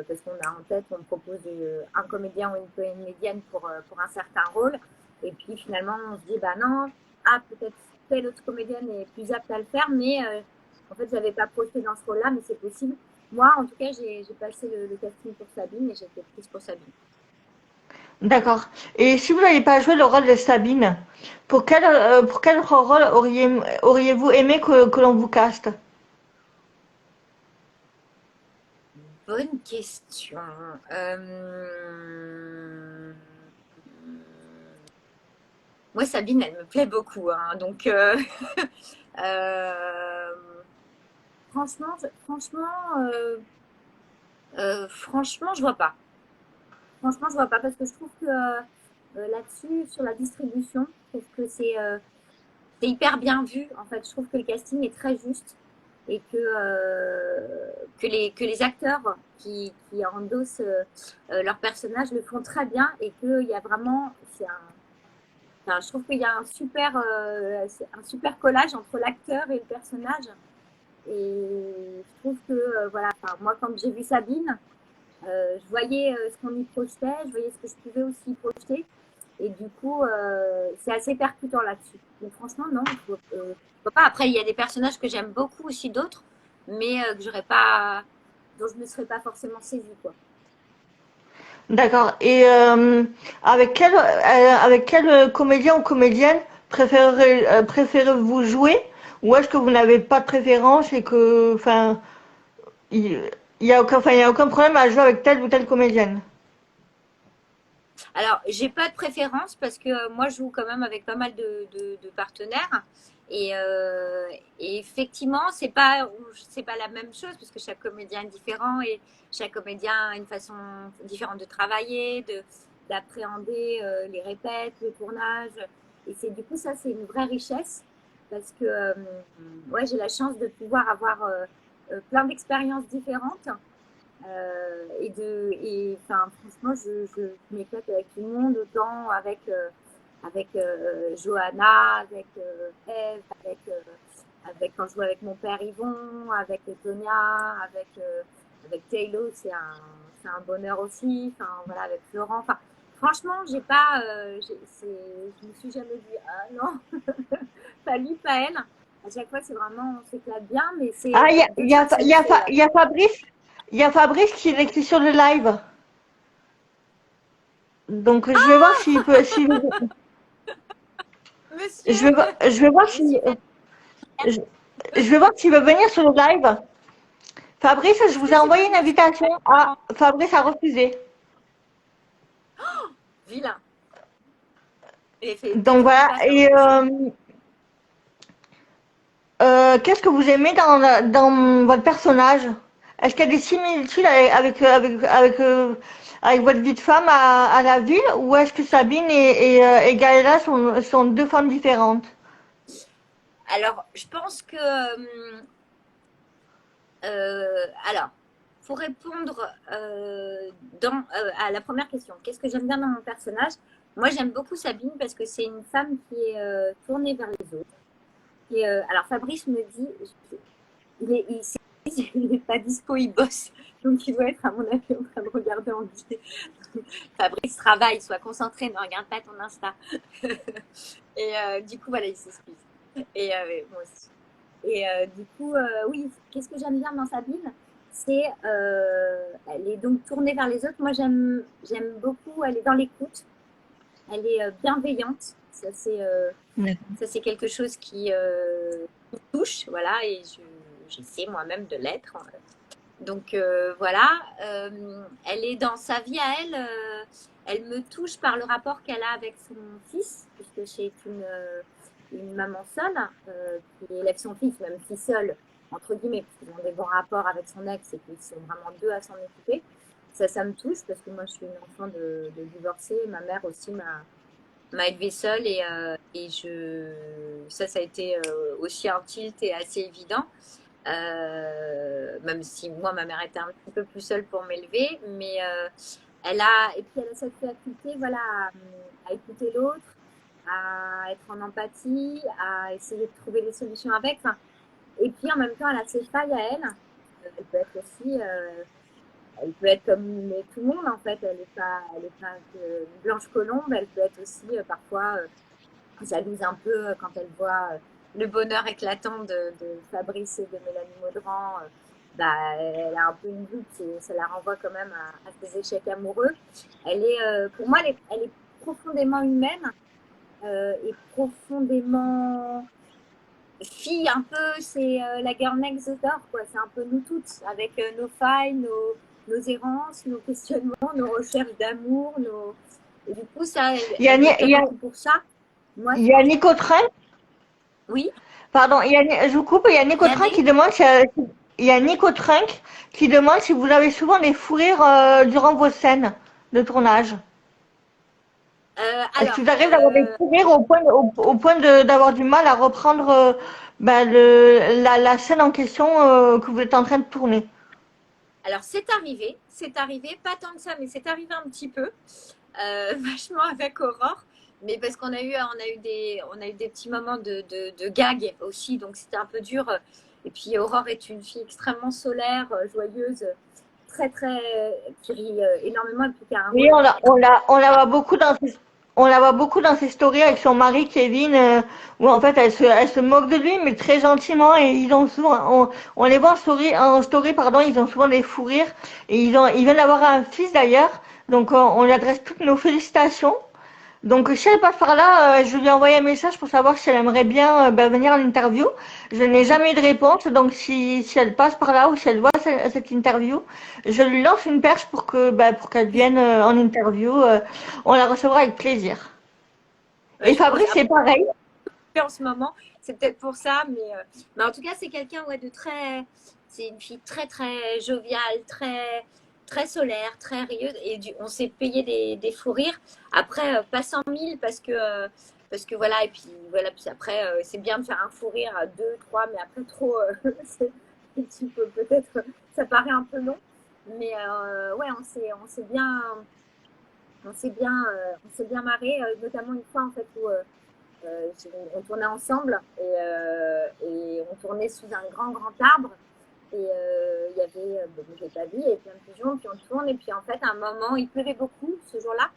Parce qu'on a en tête, on propose un comédien ou une comédienne pour un certain rôle. Et puis finalement, on se dit, bah non, ah, peut-être telle autre comédienne est plus apte à le faire, mais en fait, je n'avais pas projeté dans ce rôle-là, mais c'est possible. Moi, en tout cas, j'ai passé le casting pour Sabine et j'ai été prise pour Sabine. D'accord. Et si vous n'avez pas joué le rôle de Sabine, pour quel rôle auriez-vous aimé que l'on vous caste? Bonne question. Euh... Moi, Sabine, elle me plaît beaucoup. Hein, donc, euh, franchement, je vois pas. Franchement, je vois pas parce que je trouve que là-dessus, sur la distribution, je trouve que c'est hyper bien vu. En fait, je trouve que le casting est très juste et que les acteurs qui endossent leurs personnages le font très bien et qu'il y a vraiment, enfin, je trouve qu'il y a un super collage entre l'acteur et le personnage. Et je trouve que, voilà, enfin, moi, quand j'ai vu Sabine, je voyais ce qu'on y projetait, je voyais ce que je pouvais aussi projeter. Et du coup, c'est assez percutant là-dessus. Donc franchement, non, je vois pas. Après, il y a des personnages que j'aime beaucoup aussi, d'autres, mais que j'aurais pas, dont je ne me serais pas forcément saisie, quoi. D'accord. Et avec quel comédien ou comédienne préférez-vous jouer? Ou est-ce que vous n'avez pas de préférence et que, enfin, il y a aucun problème à jouer avec telle ou telle comédienne? Alors, j'ai pas de préférence parce que moi, je joue quand même avec pas mal de partenaires. Et effectivement, c'est pas la même chose parce que chaque comédien est différent et chaque comédien a une façon différente de travailler, d'appréhender les répètes, le tournage. Et du coup, ça, c'est une vraie richesse parce que ouais, j'ai la chance de pouvoir avoir plein d'expériences différentes. Enfin, franchement, je m'éclate avec tout le monde, autant avec Johanna, avec Eve, avec quand je joue avec mon père Yvon, avec Tonia, avec Taylor, c'est un bonheur aussi. Enfin, voilà, avec Florent. Enfin, franchement, j'ai pas, je me suis jamais dit, ah non, pas lui, pas elle. À chaque fois, c'est vraiment, on s'éclate bien, mais c'est Ah, deux choses qui me fait. il y a Fabrice. Il y a Fabrice qui est sur le live. Donc, je vais voir s'il peut. Monsieur, Je vais voir si. monsieur, Je, je vais voir s'il veut venir sur le live. Fabrice, je est-ce vous que ai c'est envoyé pas une invitation. monsieur Ah, Fabrice a refusé. vilain? Et Donc peut-être qu'il voilà. passe dans Et l'autre chambre. qu'est-ce que vous aimez dans votre personnage? Est-ce qu'il y a des similitudes avec votre vie de femme à la ville, ou est-ce que Sabine et Gaëlla sont deux femmes différentes? Alors, je pense que alors, pour répondre à la première question, qu'est-ce que j'aime bien dans mon personnage? Moi, j'aime beaucoup Sabine parce que c'est une femme qui est tournée vers les autres. Alors, Fabrice me dit, il n'est pas dispo, il bosse. Donc, il doit être, à mon avis, en train de regarder en vidéo. Fabrice travaille, sois concentré, ne regarde pas ton Insta. Et du coup, voilà, il s'excuse. Et moi aussi. Et du coup, oui, qu'est-ce que j'aime bien dans Sabine? Elle est donc tournée vers les autres. Moi, j'aime beaucoup, elle est dans l'écoute, elle est bienveillante. Ça, c'est quelque chose qui me touche, voilà, et j'essaie moi-même de l'être. Donc voilà, elle est dans sa vie à elle. Elle me touche par le rapport qu'elle a avec son fils, puisque c'est une maman seule qui élève son fils, même si seule, entre guillemets, parce qu'ils ont des bons rapports avec son ex et qu'ils sont vraiment deux à s'en occuper. Ça me touche parce que moi, je suis une enfant de divorcée. Ma mère aussi m'a élevée seule ça a été aussi un tilt et assez évident. Même si moi, ma mère était un petit peu plus seule pour m'élever, mais et puis elle a cette faculté, voilà, à écouter l'autre, à être en empathie, à essayer de trouver des solutions avec. Enfin, et puis en même temps, elle a ses failles à elle. Elle peut être aussi, elle peut être comme tout le monde en fait. Elle est pas blanche colombe. Elle peut être aussi parfois jalouse un peu quand elle voit le bonheur éclatant de Fabrice et de Mélanie Maudran. Bah, elle a un peu une doute et ça la renvoie quand même à ses échecs amoureux. Pour moi, elle est profondément humaine et profondément fille un peu. C'est la girl next door, quoi. C'est un peu nous toutes, avec nos failles, nos errances, nos questionnements, nos recherches d'amour. Et du coup, ça, Il y a, elle me il plaît y a, beaucoup pour ça. Moi, il y a Nico Train. oui, Pardon, je vous coupe. Il y a il Nico y a Train des. qui demande il y a Nico Trunk qui demande si vous avez souvent des fous rires durant vos scènes de tournage. Est-ce Alors, que vous arrivez d'avoir des fous rires au point d'avoir du mal à reprendre la scène en question que vous êtes en train de tourner? alors c'est arrivé, pas tant que ça, mais c'est arrivé un petit peu, vachement avec Aurore, mais parce qu'on a eu des petits moments de gag aussi, donc c'était un peu dur. Et puis Aurore est une fille extrêmement solaire, joyeuse, très très, qui rit énormément et puis qui a un Oui, rôle. on la voit beaucoup dans ses stories avec son mari Kevin, où en fait elle se moque de lui, mais très gentiment, et ils ont souvent, on les voit en story, pardon, ils ont souvent des fous rires, et ils viennent d'avoir un fils d'ailleurs, donc on lui adresse toutes nos félicitations. Donc si elle passe par là, je lui ai envoyé un message pour savoir si elle aimerait bien venir en interview. Je n'ai jamais eu de réponse, donc si elle passe par là ou si elle voit cette interview, je lui lance une perche pour qu'elle vienne en interview. On la recevra avec plaisir. Et Je pense, Fabrice, c'est pareil. en ce moment. C'est peut-être pour ça, mais en tout cas, c'est quelqu'un ouais, de très. C'est une fille très, très joviale, très, très solaire, très rieuse. Et on s'est payé des fous rires. Après, pas 100 000 parce que voilà. Et puis voilà. Puis après, c'est bien de faire un fou rire à deux, trois, mais après trop, tu peux peut-être. Ça paraît un peu long. Mais ouais, on s'est bien marré, notamment une fois en fait où on tournait ensemble et on tournait sous un grand arbre. Et il y avait, j'ai pas vu, il y avait plein de pigeons, puis on tourne, et puis en fait, à un moment, il pleuvait beaucoup ce jour-là.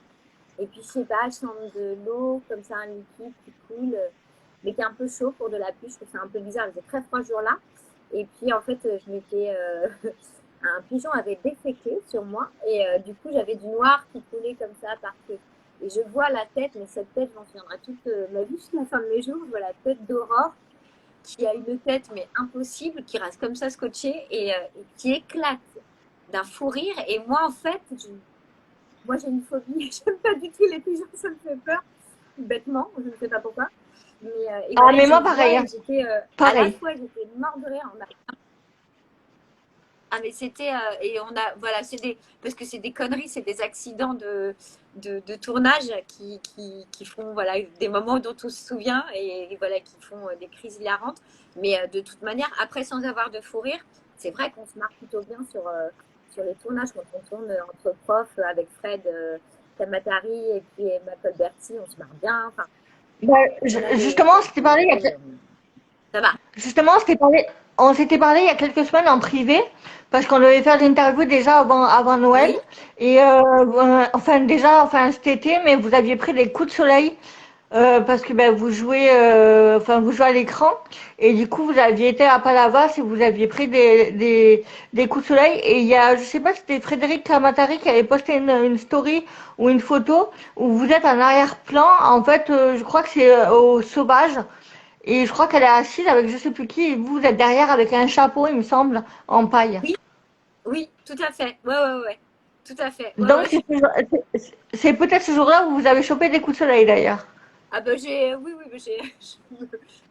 Et puis, je sais pas, je sens de l'eau, comme ça, un liquide qui coule, mais qui est un peu chaud pour de la pluie. Je trouve ça un peu bizarre, il faisait très froid ce jour-là. Et puis, en fait, un pigeon avait déféqué sur moi, et du coup, j'avais du noir qui coulait comme ça partout. Et je vois la tête, mais cette tête, j'en souviendrai toute ma vie jusqu'à la fin de mes jours. Je vois la tête d'Aurore qui a une tête mais impossible, qui reste comme ça scotchée et qui éclate d'un fou rire. Et moi, en fait, moi j'ai une phobie, j'aime pas du tout les pigeons, ça me fait peur, bêtement, je ne sais pas pourquoi. Et Ah, voilà, mais je moi, le vois pareil, et hein. j'étais à la Pareil. fois, j'étais morte de rire. Ah, mais c'était. Et on a. Voilà, parce que c'est des conneries, c'est des accidents de tournage qui font voilà, des moments dont on se souvient et voilà, qui font des crises hilarantes. Mais de toute manière, après, sans avoir de fou rire, c'est vrai qu'on se marre plutôt bien sur les tournages quand on tourne entre profs avec Fred Kamatari et puis Emma Colberti, on se marre bien. Enfin, Bah, on a justement, on s'était parlé, ça va. justement, on s'était parlé il y a quelques semaines en privé parce qu'on devait faire l'interview déjà avant Noël. Oui, Et enfin, déjà, enfin, cet été, mais vous aviez pris des coups de soleil parce que ben, vous jouez à l'écran et du coup vous aviez été à Palavas et vous aviez pris des coups de soleil et il y a, je sais pas si c'était Frédéric Kamatari qui avait posté une story ou une photo où vous êtes en arrière-plan, en fait je crois que c'est au Sauvage et je crois qu'elle est assise avec je sais plus qui et vous êtes derrière avec un chapeau il me semble en paille. oui, oui, tout à fait. Ouais, ouais, ouais. Tout à fait. Ouais, Donc ouais. c'est peut-être ce jour-là où vous avez chopé des coups de soleil d'ailleurs. Ah bah oui, oui, bah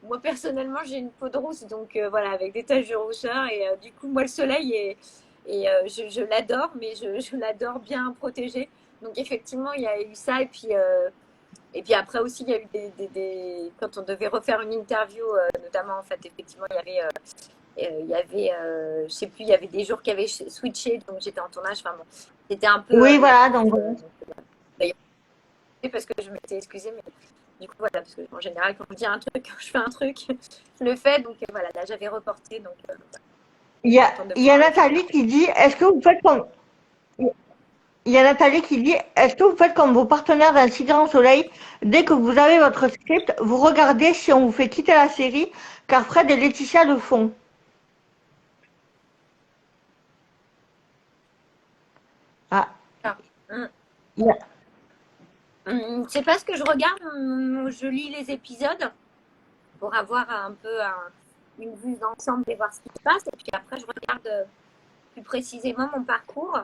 moi personnellement j'ai une peau de rousse, donc voilà, avec des taches de rousseur, et du coup moi le soleil je l'adore, mais je l'adore bien protégé. Donc effectivement il y a eu ça, et puis après aussi il y a eu quand on devait refaire une interview, notamment en fait effectivement je sais plus, il y avait des jours qui avaient switché, donc j'étais en tournage, enfin bon, c'était un peu Oui la voilà course, donc d'ailleurs parce que je m'étais excusée, mais du coup, voilà, parce qu'en général, quand je dis un truc, quand je fais un truc, je le fais. Donc voilà, là, j'avais reporté. Donc, il y a, contente de il y a pouvoir le faire. Nathalie qui dit, est-ce que vous faites comme, il y a Nathalie qui dit, est-ce que vous faites comme vos partenaires d'un si grand soleil, dès que vous avez votre script, vous regardez si on vous fait quitter la série, car Fred et Laetitia le font. Ah, Ah, hum, il y a- c'est pas ce que je regarde. Je lis les épisodes pour avoir un peu une vue d'ensemble et voir ce qui se passe. Et puis après, je regarde plus précisément mon parcours,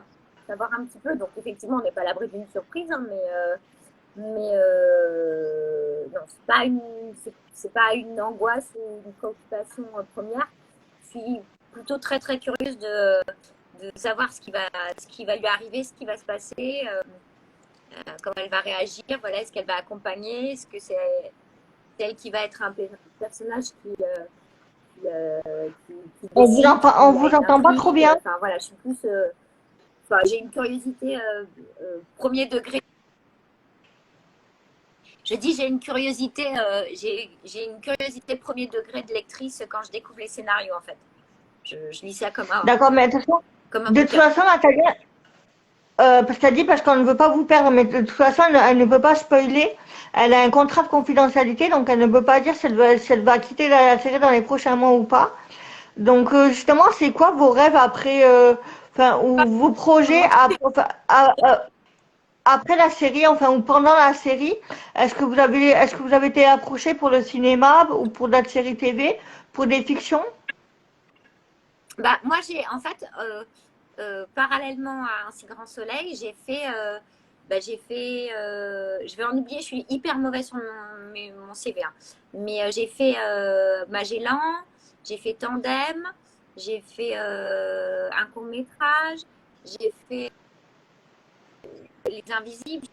savoir un petit peu. Donc effectivement, on n'est pas à l'abri d'une surprise, hein, mais non, c'est pas une angoisse ou une préoccupation première. Je suis plutôt très très curieuse de savoir ce qui va lui arriver, ce qui va se passer, comment elle va réagir, voilà, est-ce qu'elle va accompagner, est-ce que c'est elle qui va être un personnage qui décide, on qui va vous être entend pas trop l'intrigue, bien. enfin voilà, je suis plus, enfin, j'ai une curiosité premier degré. Je dis j'ai une curiosité, j'ai une curiosité premier degré de lectrice quand je découvre les scénarios en fait. Je lis ça D'accord, mais comme un de toute bouquin. façon, Nathalie, parce qu'elle dit parce qu'on ne veut pas vous perdre, mais de toute façon, elle ne peut pas spoiler. Elle a un contrat de confidentialité, donc elle ne peut pas dire si elle va quitter la série dans les prochains mois ou pas. Donc justement, c'est quoi vos rêves après, enfin, ou vos projets enfin, après la série, enfin, ou pendant la série? Est-ce que vous avez été approché pour le cinéma ou pour d'autres séries TV, pour des fictions? Bah, moi, j'ai en fait, parallèlement à Un si grand soleil, j'ai fait bah, j'ai fait, je vais en oublier, je suis hyper mauvaise sur mon CV, hein. Mais j'ai fait Magellan, j'ai fait Tandem, j'ai fait un court métrage, j'ai fait Les Invisibles,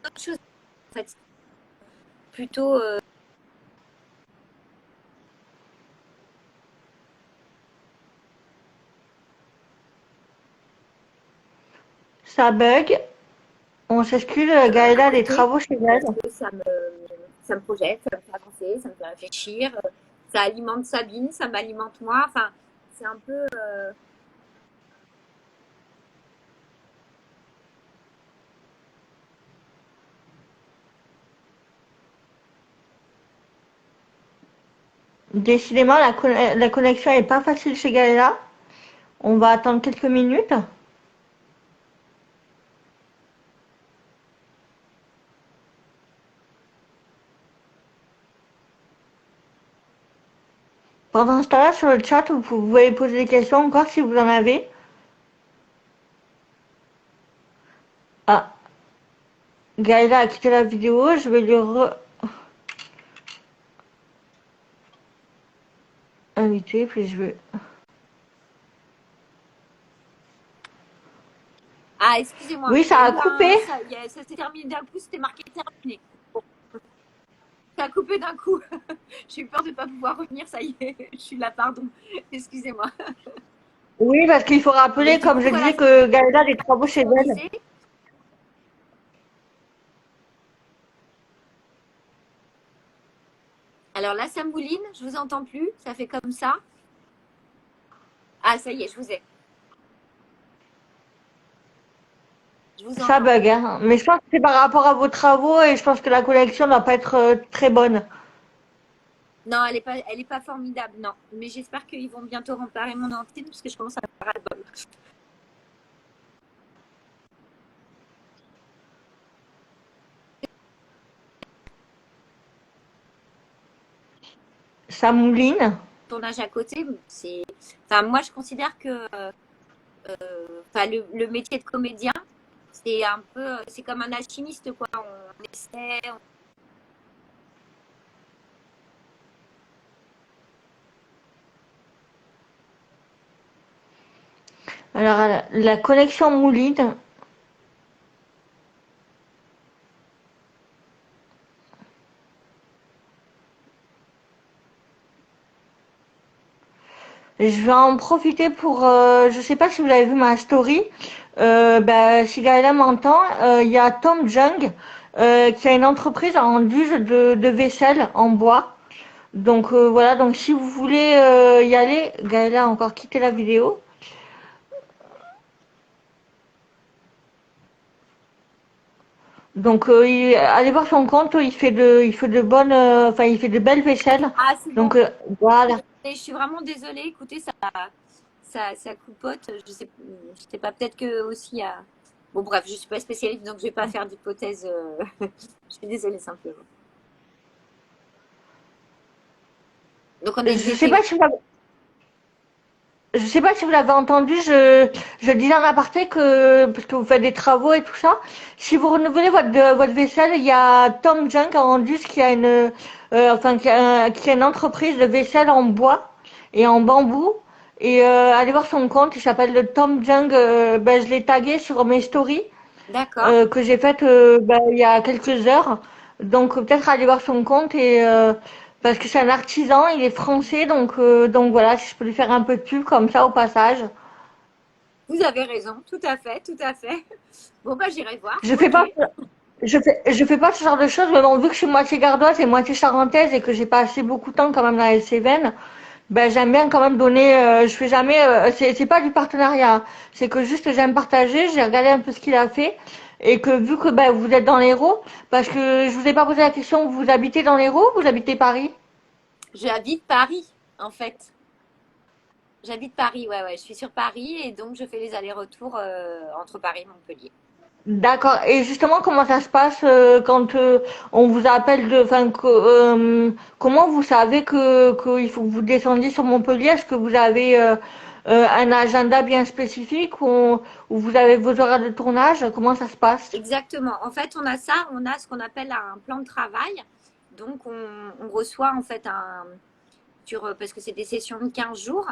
d'autres choses en fait, plutôt. Ça bug. On s'excuse, À Gaëlla a des côté travaux chez parce elle. que ça me projette, ça me fait avancer, ça me fait réfléchir, ça alimente Sabine, ça m'alimente moi. Enfin, c'est un peu. Décidément, la connexion est pas facile chez Gaëlla. On va attendre quelques minutes. Pendant ce temps-là, sur le chat, vous pouvez poser des questions encore si vous en avez. Ah, Gaëlla a quitté la vidéo. Je vais lui re-inviter, puis je vais... Ah, excusez-moi, Oui, il y ça a a eu coupé. ça s'est terminé d'un coup, c'était marqué terminé. Bon, ça a coupé d'un coup. J'ai eu peur de ne pas pouvoir revenir, ça y est, je suis là, pardon. Excusez-moi. Oui, parce qu'il faut Mais rappeler, du comme coup, je voilà disais, ce que Gaëlla a des travaux chez qu'on elle. disait. Alors là, ça mouline, je vous entends plus, ça fait comme ça. Ah, ça y est, je vous ai. Je vous Ça entends. bug, hein. Mais je pense que c'est par rapport à vos travaux et je pense que la connexion ne va pas être très bonne. Non, elle est pas formidable, non. Mais j'espère qu'ils vont bientôt réparer mon antenne parce que je commence à avoir le bol. Ça mouline. Tournage à côté, c'est. Enfin, moi, je considère que enfin, le métier de comédien, c'est un peu, c'est comme un alchimiste, quoi. On essaie. Alors, la connexion mouline. Je vais en profiter pour, je sais pas si vous avez vu ma story, si Gaëlla m'entend, il y a Tom Jung qui a une entreprise en duge de vaisselle en bois. Donc voilà, donc si vous voulez y aller, Gaëlla a encore quitté la vidéo. Donc allez voir son compte, il fait de bonnes, enfin il fait de belles vaisselles. Ah, c'est bon. Donc voilà. Je suis vraiment désolée. Écoutez, ça coupote. Je sais pas. Peut-être que aussi il y a. Bon, bref, je suis pas spécialiste, donc je vais pas faire d'hypothèse. Je suis désolée simplement. Donc on Je sais était où? pas si vous avez Je sais pas si vous l'avez entendu, je disais en aparté que, parce que vous faites des travaux et tout ça, si vous renouvelez votre vaisselle, il y a Tom Junk en Andus qui a qui a une entreprise de vaisselle en bois et en bambou. Et allez voir son compte, il s'appelle le Tom Junk, je l'ai tagué sur mes stories D'accord. que j'ai faites il y a quelques heures. Donc peut-être aller voir son compte et parce que c'est un artisan, il est français, donc voilà, si je peux lui faire un peu de pub comme ça au passage. Vous avez raison. Tout à fait. Tout à fait. Bon, bah, j'irai voir. Je fais Ok. pas je fais pas ce genre de choses, mais bon, vu que je suis moitié gardoise et moitié charentaise et que j'ai passé beaucoup de temps quand même dans les Cévennes, j'aime bien quand même donner. Je fais jamais. C'est pas du partenariat, hein. C'est que juste j'aime partager. J'ai regardé un peu ce qu'il a fait et que vu que vous êtes dans l'Hérault, parce que je vous ai pas posé la question, vous habitez dans l'Hérault, ou vous habitez Paris? J'habite Paris, en fait. J'habite Paris, ouais, ouais. Je suis sur Paris et donc je fais les allers-retours entre Paris et Montpellier. D'accord. Et justement, comment ça se passe quand on vous appelle comment vous savez que qu'il faut que vous descendiez sur Montpellier? Est-ce que vous avez un agenda bien spécifique où vous avez vos horaires de tournage? Comment ça se passe? Exactement. En fait, on a ça, on a ce qu'on appelle un plan de travail. Donc, on reçoit en fait parce que c'est des sessions de 15 jours.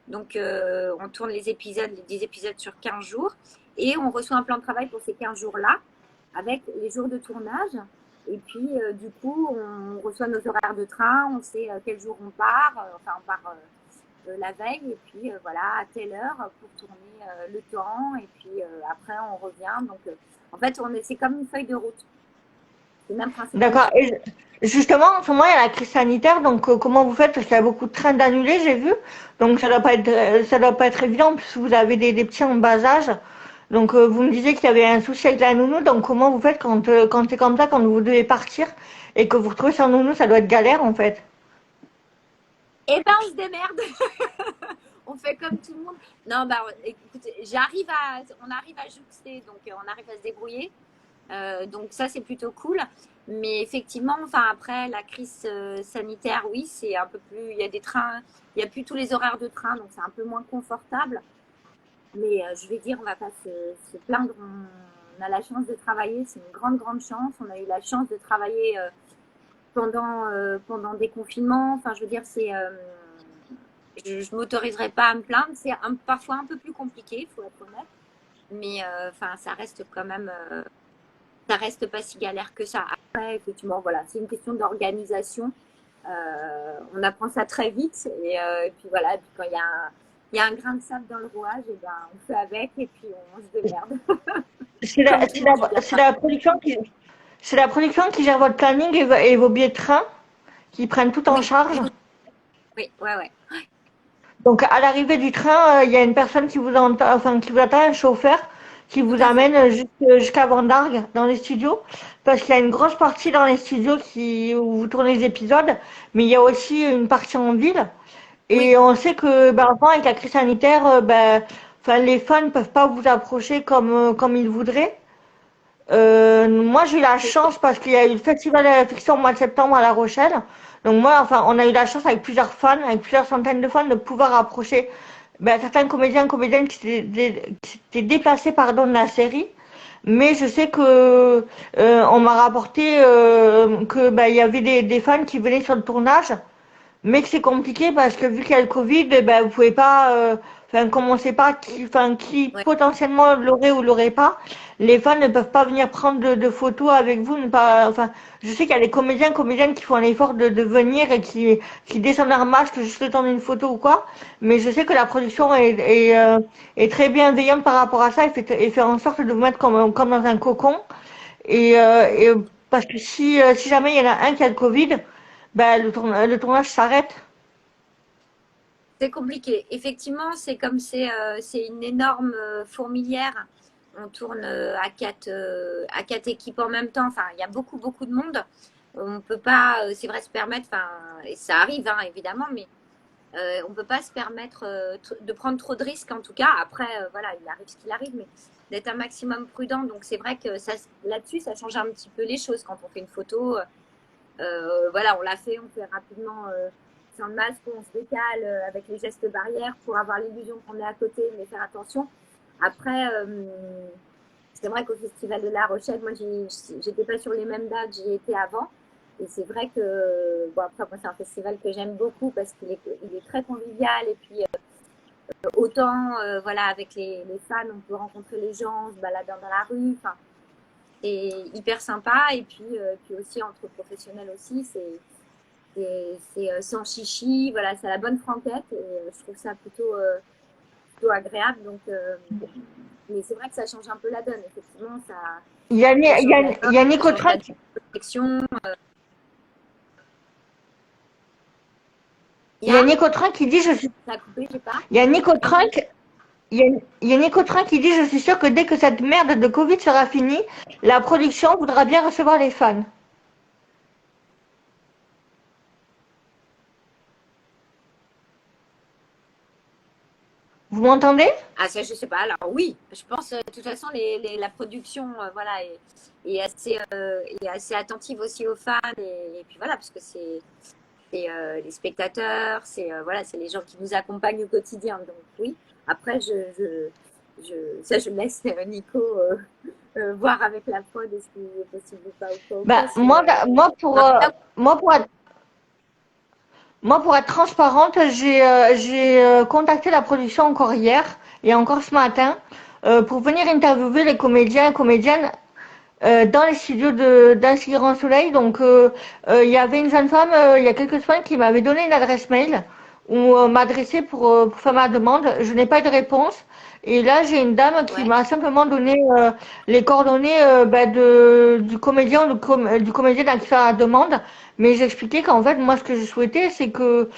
Donc, on tourne les 10 épisodes sur 15 jours. Et on reçoit un plan de travail pour ces 15 jours-là, avec les jours de tournage. Et puis, du coup, on reçoit nos horaires de train, on sait quel jour on part. Enfin, on part la veille, et puis voilà, à telle heure pour tourner le temps. Et puis après, on revient. Donc, en fait, c'est comme une feuille de route. C'est le même principe. D'accord. Et justement, en ce moment, il y a la crise sanitaire, donc comment vous faites? Parce qu'il y a beaucoup de trains d'annulés, j'ai vu. Donc ça doit pas être évident, puisque vous avez des petits en bas âge. Donc vous me disiez qu'il y avait un souci avec la nounou. Donc comment vous faites quand c'est comme ça, quand vous devez partir et que vous retrouvez sans nounou, ça doit être galère en fait. Eh ben, on se démerde. On fait comme tout le monde. Non, bah, écoute, on arrive à jouxter, donc on arrive à se débrouiller. Donc ça, c'est plutôt cool. Mais effectivement, enfin après la crise sanitaire, oui, c'est un peu plus. Il y a des trains, il n'y a plus tous les horaires de train, donc c'est un peu moins confortable. Mais je vais dire, on va pas se plaindre. On a la chance de travailler, c'est une grande, grande chance. On a eu la chance de travailler pendant des confinements. Enfin, je veux dire, je ne m'autoriserai pas à me plaindre. C'est parfois un peu plus compliqué, il faut être honnête. Mais enfin, ça reste quand même, ça reste pas si galère que ça. Après, effectivement, voilà, c'est une question d'organisation. On apprend ça très vite. Et puis voilà, et puis quand il y a un grain de sable dans le rouage, et ben, on fait avec et puis on se démerde. C'est Comme tout le monde, je veux dire. c'est la production qui gère votre planning et vos billets de train, qui prennent tout en Oui, charge. oui, oui, ouais, ouais. Donc à l'arrivée du train, il y a une personne qui vous attend, un chauffeur, qui Tout vous à fait. amène jusqu'à Vendargue dans les studios, parce qu'il y a une grosse partie dans les studios où vous tournez les épisodes, mais il y a aussi une partie en ville. Oui, Et on sait que avant, avec la crise sanitaire, enfin, les fans ne peuvent pas vous approcher comme ils voudraient. Moi, j'ai eu la c'est chance parce qu'il y a eu le festival de la fiction au mois de septembre à La Rochelle. Donc moi, enfin, on a eu la chance avec plusieurs fans, avec plusieurs centaines de fans, de pouvoir approcher certains comédiens, comédiennes qui s'étaient déplacés, pardon, de la série. Mais je sais que on m'a rapporté que il y avait des fans qui venaient sur le tournage, mais que c'est compliqué parce que vu qu'il y a le Covid, vous pouvez pas, enfin, comme on sait pas qui ouais. potentiellement l'aurait ou l'aurait pas, les fans ne peuvent pas venir prendre de photos avec vous, ne pas, enfin, je sais qu'il y a des comédiens, comédiennes qui font l'effort de venir et qui descendent leur masque juste le temps d'une photo ou quoi, mais je sais que la production est très bienveillante par rapport à ça et fait en sorte de vous mettre comme dans un cocon et parce que si jamais il y en a un qui a le Covid, le tournage s'arrête. C'est compliqué. Effectivement, c'est une énorme fourmilière. On tourne à quatre équipes en même temps. Enfin, il y a beaucoup, beaucoup de monde. On peut pas, c'est vrai, se permettre, enfin, et ça arrive, hein, évidemment, mais on peut pas se permettre de prendre trop de risques, en tout cas. Après, voilà, il arrive ce qu'il arrive, mais d'être un maximum prudent. Donc, c'est vrai que là-dessus, ça change un petit peu les choses quand on fait une photo. Voilà, on l'a fait, on fait rapidement sans le masque, on se décale avec les gestes barrières pour avoir l'illusion qu'on est à côté, mais faire attention. Après, c'est vrai qu'au Festival de La Rochelle, moi, j'étais pas sur les mêmes dates, j'y étais avant. Et c'est vrai que, bon, après, moi, c'est un festival que j'aime beaucoup parce il est très convivial. Et puis, autant, voilà, avec les fans, on peut rencontrer les gens, se baladant dans la rue. Enfin, c'est hyper sympa. Et puis aussi, entre professionnels aussi, c'est sans chichi, voilà, c'est à la bonne franquette et je trouve ça plutôt agréable. Donc, mais c'est vrai que ça change un peu la donne, effectivement, Il y a, ça il y change a, la il donne, y a ça change Nicotrin, la protection. Il y il y a, a Nicotrin qui dit, ça a coupé, j'ai pas. il y a Vas-y. Nicotrin, il y a Nicotrin qui dit, je suis sûr que dès que cette merde de Covid sera finie, la production voudra bien recevoir les fans. Vous m'entendez? Ah, ça, je sais pas. Alors, oui, je pense, de toute façon, la production, voilà, est assez attentive aussi aux fans. Et puis voilà, parce que c'est les spectateurs, c'est voilà, c'est les gens qui nous accompagnent au quotidien. Donc oui, après, ça, je laisse Nico voir avec la prod est-ce qu'il est possible ou pas au Bah, podcast. Mais moi, pour être transparente, j'ai contacté la production encore hier et encore ce matin pour venir interviewer les comédiens et comédiennes dans les studios d'Annecy Grand Soleil. Donc, il y avait une jeune femme il y a quelques semaines qui m'avait donné une adresse mail où m'adresser pour faire ma demande. Je n'ai pas eu de réponse. Et là, j'ai une dame qui ouais, m'a simplement donné les coordonnées du comédien du comédien à qui faire la demande. Mais j'expliquais qu'en fait, moi, ce que je souhaitais, c'est que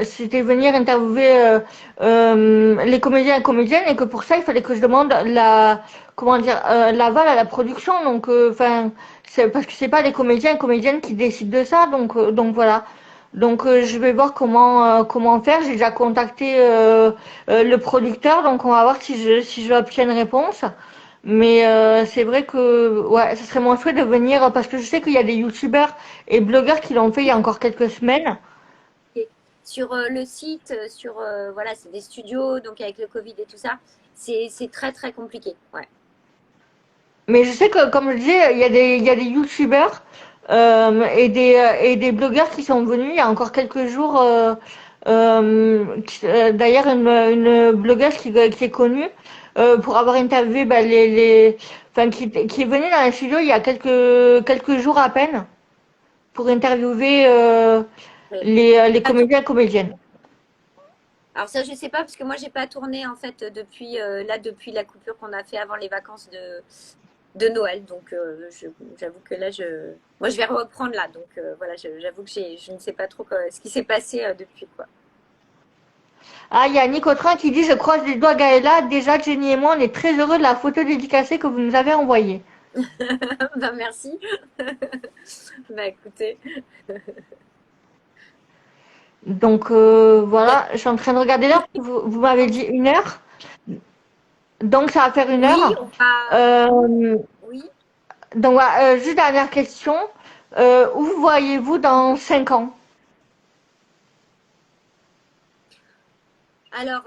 c'était venir interviewer les comédiens et comédiennes et que pour ça, il fallait que je demande comment dire, l'aval à la production. Donc, enfin, c'est parce que c'est pas les comédiens et comédiennes qui décident de ça. Donc voilà. Donc, je vais voir comment faire. J'ai déjà contacté le producteur, donc on va voir si je obtiens une réponse. Mais c'est vrai que ouais, ce serait mon souhait de venir parce que je sais qu'il y a des youtubeurs et blogueurs qui l'ont fait il y a encore quelques semaines. et sur le site, voilà, c'est des studios, donc avec le Covid et tout ça, c'est très très compliqué. Ouais. Mais je sais que, comme je disais, il y a des youtubeurs et des blogueurs qui sont venus il y a encore quelques jours. D'ailleurs, une blogueuse qui est connue pour avoir interviewé enfin, qui est venue dans un studio il y a quelques jours à peine pour interviewer Ouais. les Pas tout- comédiens et comédiennes. Alors ça, je sais pas parce que moi, j'ai pas tourné en fait depuis la coupure qu'on a fait avant les vacances de Noël. Donc j'avoue que là, moi, je vais reprendre là. Donc voilà, j'avoue que je ne sais pas trop ce qui s'est passé depuis quoi. Ah, il y a Nicotrin qui dit: je croise les doigts, Gaëlla. Déjà, Jenny et moi, on est très heureux de la photo dédicacée que vous nous avez envoyée. Bah merci. Bah écoutez, Donc bah, voilà, je suis en train de regarder l'heure. Vous m'avez dit 1 heure, donc ça va faire une oui, heure. on va, Euh, oui. donc voilà, juste dernière question. Où vous voyez-vous dans 5 ans? Alors,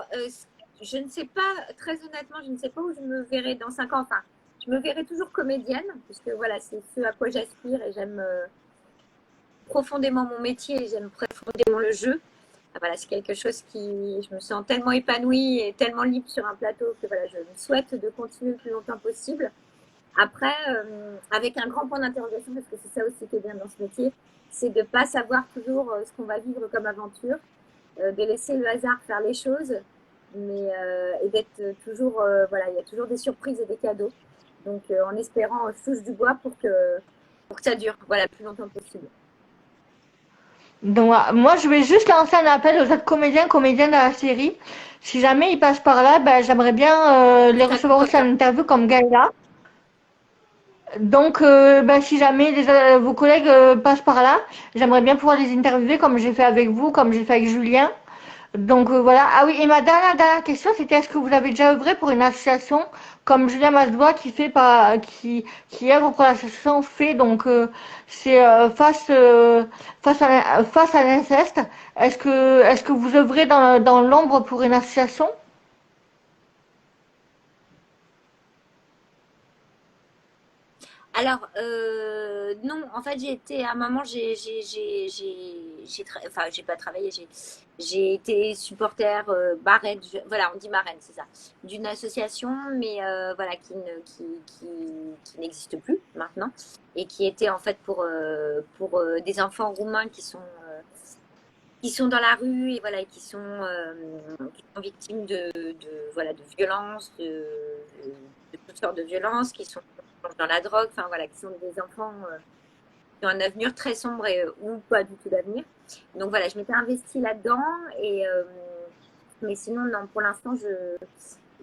je ne sais pas, très honnêtement, je ne sais pas où je me verrai dans 5 ans. Enfin, je me verrai toujours comédienne, puisque voilà, c'est ce à quoi j'aspire et j'aime profondément mon métier et j'aime profondément le jeu. Ah, voilà, c'est quelque chose qui, je me sens tellement épanouie et tellement libre sur un plateau que voilà, je souhaite de continuer le plus longtemps possible. Après, avec un grand point d'interrogation, parce que c'est ça aussi qui est bien dans ce métier, c'est de ne pas savoir toujours ce qu'on va vivre comme aventure, de laisser le hasard faire les choses, mais et d'être toujours, voilà, il y a toujours des surprises et des cadeaux. Donc, en espérant, je touche du bois pour que ça dure, voilà, le plus longtemps possible. Donc voilà, moi, je vais juste lancer un appel aux autres comédiens, comédiennes de la série. Si jamais ils passent par là, ben, j'aimerais bien les Ça recevoir coupe aussi en interview comme Gaïla. Donc, ben, si jamais vos collègues passent par là, j'aimerais bien pouvoir les interviewer comme j'ai fait avec vous, comme j'ai fait avec Julien. Donc voilà. Ah oui, et ma dernière question, c'était est-ce que vous avez déjà œuvré pour une association comme Julien Masdois qui œuvre pour l'association fait donc c'est face à l'inceste. Est-ce que vous œuvrez dans l'ombre pour une association? Alors, non, en fait, j'ai été à un moment, enfin, j'ai pas travaillé, j'ai été supporter, marraine, voilà, on dit marraine, c'est ça, d'une association, mais voilà, qui n'existe plus maintenant, et qui était en fait pour des enfants roumains qui sont dans la rue et voilà, qui sont victimes voilà, de violences, de toutes sortes de violences, qui sont dans la drogue, enfin voilà, qui sont des enfants qui ont un avenir très sombre ou pas du tout d'avenir. Donc voilà, je m'étais investie là-dedans mais sinon non, pour l'instant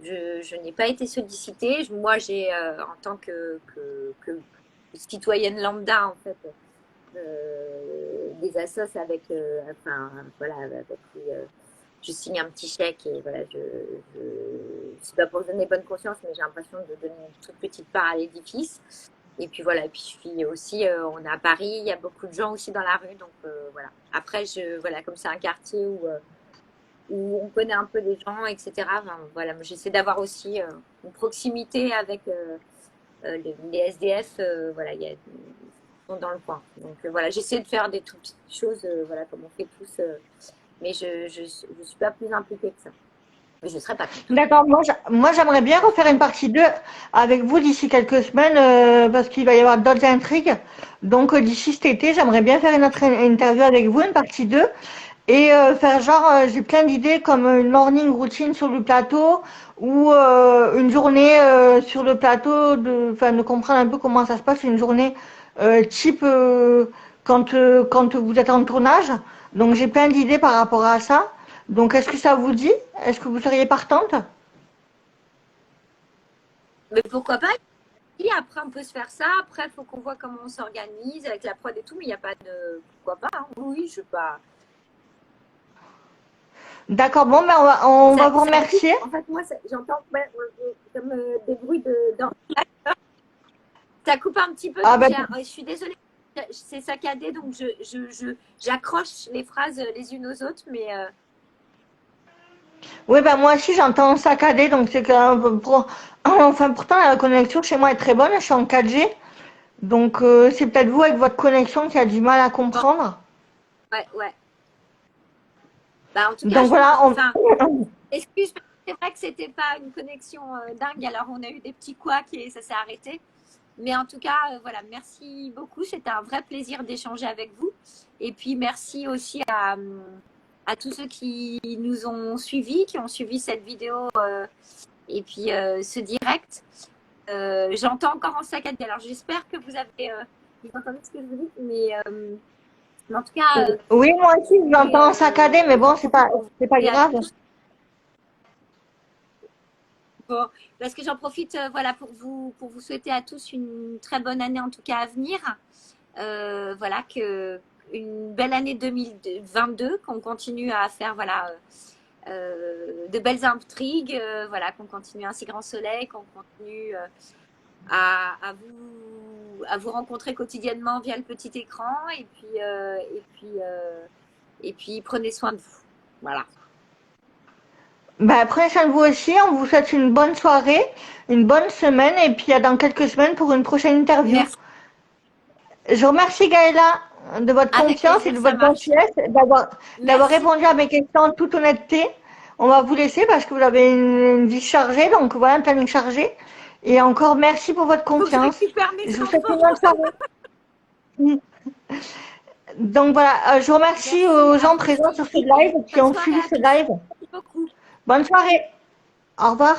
je n'ai pas été sollicitée. Moi j'ai en tant que citoyenne lambda en fait des assos avec, enfin, voilà, avec qui je signe un petit chèque et voilà, c'est pas pour donner bonne conscience, mais j'ai l'impression de donner une toute petite part à l'édifice. Et puis voilà, et puis je suis aussi, on est à Paris, il y a beaucoup de gens aussi dans la rue, donc voilà. Après, voilà, comme c'est un quartier où on connaît un peu les gens, etc. Enfin, voilà, j'essaie d'avoir aussi une proximité avec les SDF, voilà, ils sont dans le coin. Donc voilà, j'essaie de faire des toutes petites choses, voilà, comme on fait tous, mais je suis pas plus impliquée que ça. Mais je serais pas contre. D'accord, moi j'aimerais bien refaire une partie 2 avec vous d'ici quelques semaines parce qu'il va y avoir d'autres intrigues. Donc d'ici cet été, j'aimerais bien faire une autre interview avec vous, une partie 2 et faire genre, j'ai plein d'idées comme une morning routine sur le plateau ou une journée sur le plateau, enfin de comprendre un peu comment ça se passe une journée type quand vous êtes en tournage. Donc j'ai plein d'idées par rapport à ça. Donc est-ce que ça vous dit? Est-ce que vous seriez partante? Mais pourquoi pas? Et après, on peut se faire ça. Après, il faut qu'on voit comment on s'organise avec la prod et tout. Mais il n'y a pas de. Pourquoi pas, hein. Oui, je sais pas. D'accord, bon, ben on va vous Ça coupe. remercier. En fait, moi, j'entends comme des bruits ça coupe un petit peu. Ah Donc ben, je suis désolée. C'est saccadé. Donc j'accroche les phrases les unes aux autres. Mais oui, ben moi aussi j'entends saccader, donc c'est que enfin pourtant la connexion chez moi est très bonne, je suis en 4G, donc c'est peut-être vous avec votre connexion qui a du mal à bon, comprendre. ouais, ouais. Bah, en tout cas, Donc voilà, enfin, excuse, c'est vrai que c'était pas une connexion dingue. Alors, on a eu des petits couacs et ça s'est arrêté. Mais en tout cas, voilà, merci beaucoup. C'était un vrai plaisir d'échanger avec vous. Et puis, merci aussi à tous ceux qui nous ont suivis, qui ont suivi cette vidéo et puis ce direct. J'entends encore en saccadé. Alors, j'espère que vous avez entendu ce que je vous dis. Mais en tout cas, oui, moi aussi j'entends saccader, mais bon, j'en profite pour vous c'est pas et à grave. tous. Bon, parce que j'en profite voilà, pour vous souhaiter à tous une très bonne année, en tout cas à venir. Voilà, une belle année 2022, qu'on continue à faire voilà, de belles intrigues, voilà, qu'on continue un si grand soleil, qu'on continue à vous rencontrer quotidiennement via le petit écran. Et puis prenez soin de vous. Voilà. Ben, prenez soin de vous aussi, on vous souhaite une bonne soirée, une bonne semaine, et puis à dans quelques semaines pour une prochaine interview. Merci. Je vous remercie Gaëla de votre Avec confiance et plaisir, de ça votre marche. gentillesse, d'avoir Merci. répondu à mes questions en toute honnêteté. On va vous laisser parce que vous avez une vie chargée, donc voilà, un planning chargé. Et encore merci pour votre Il faut que je confiance. récupère mes Je vous souhaite une enfants. bonne soirée. Donc voilà, je vous remercie Merci aux à gens vous présents aussi. sur ce live qui Bonne ont soirée suivi à ce tous. live. Merci beaucoup. Bonne soirée. Au revoir.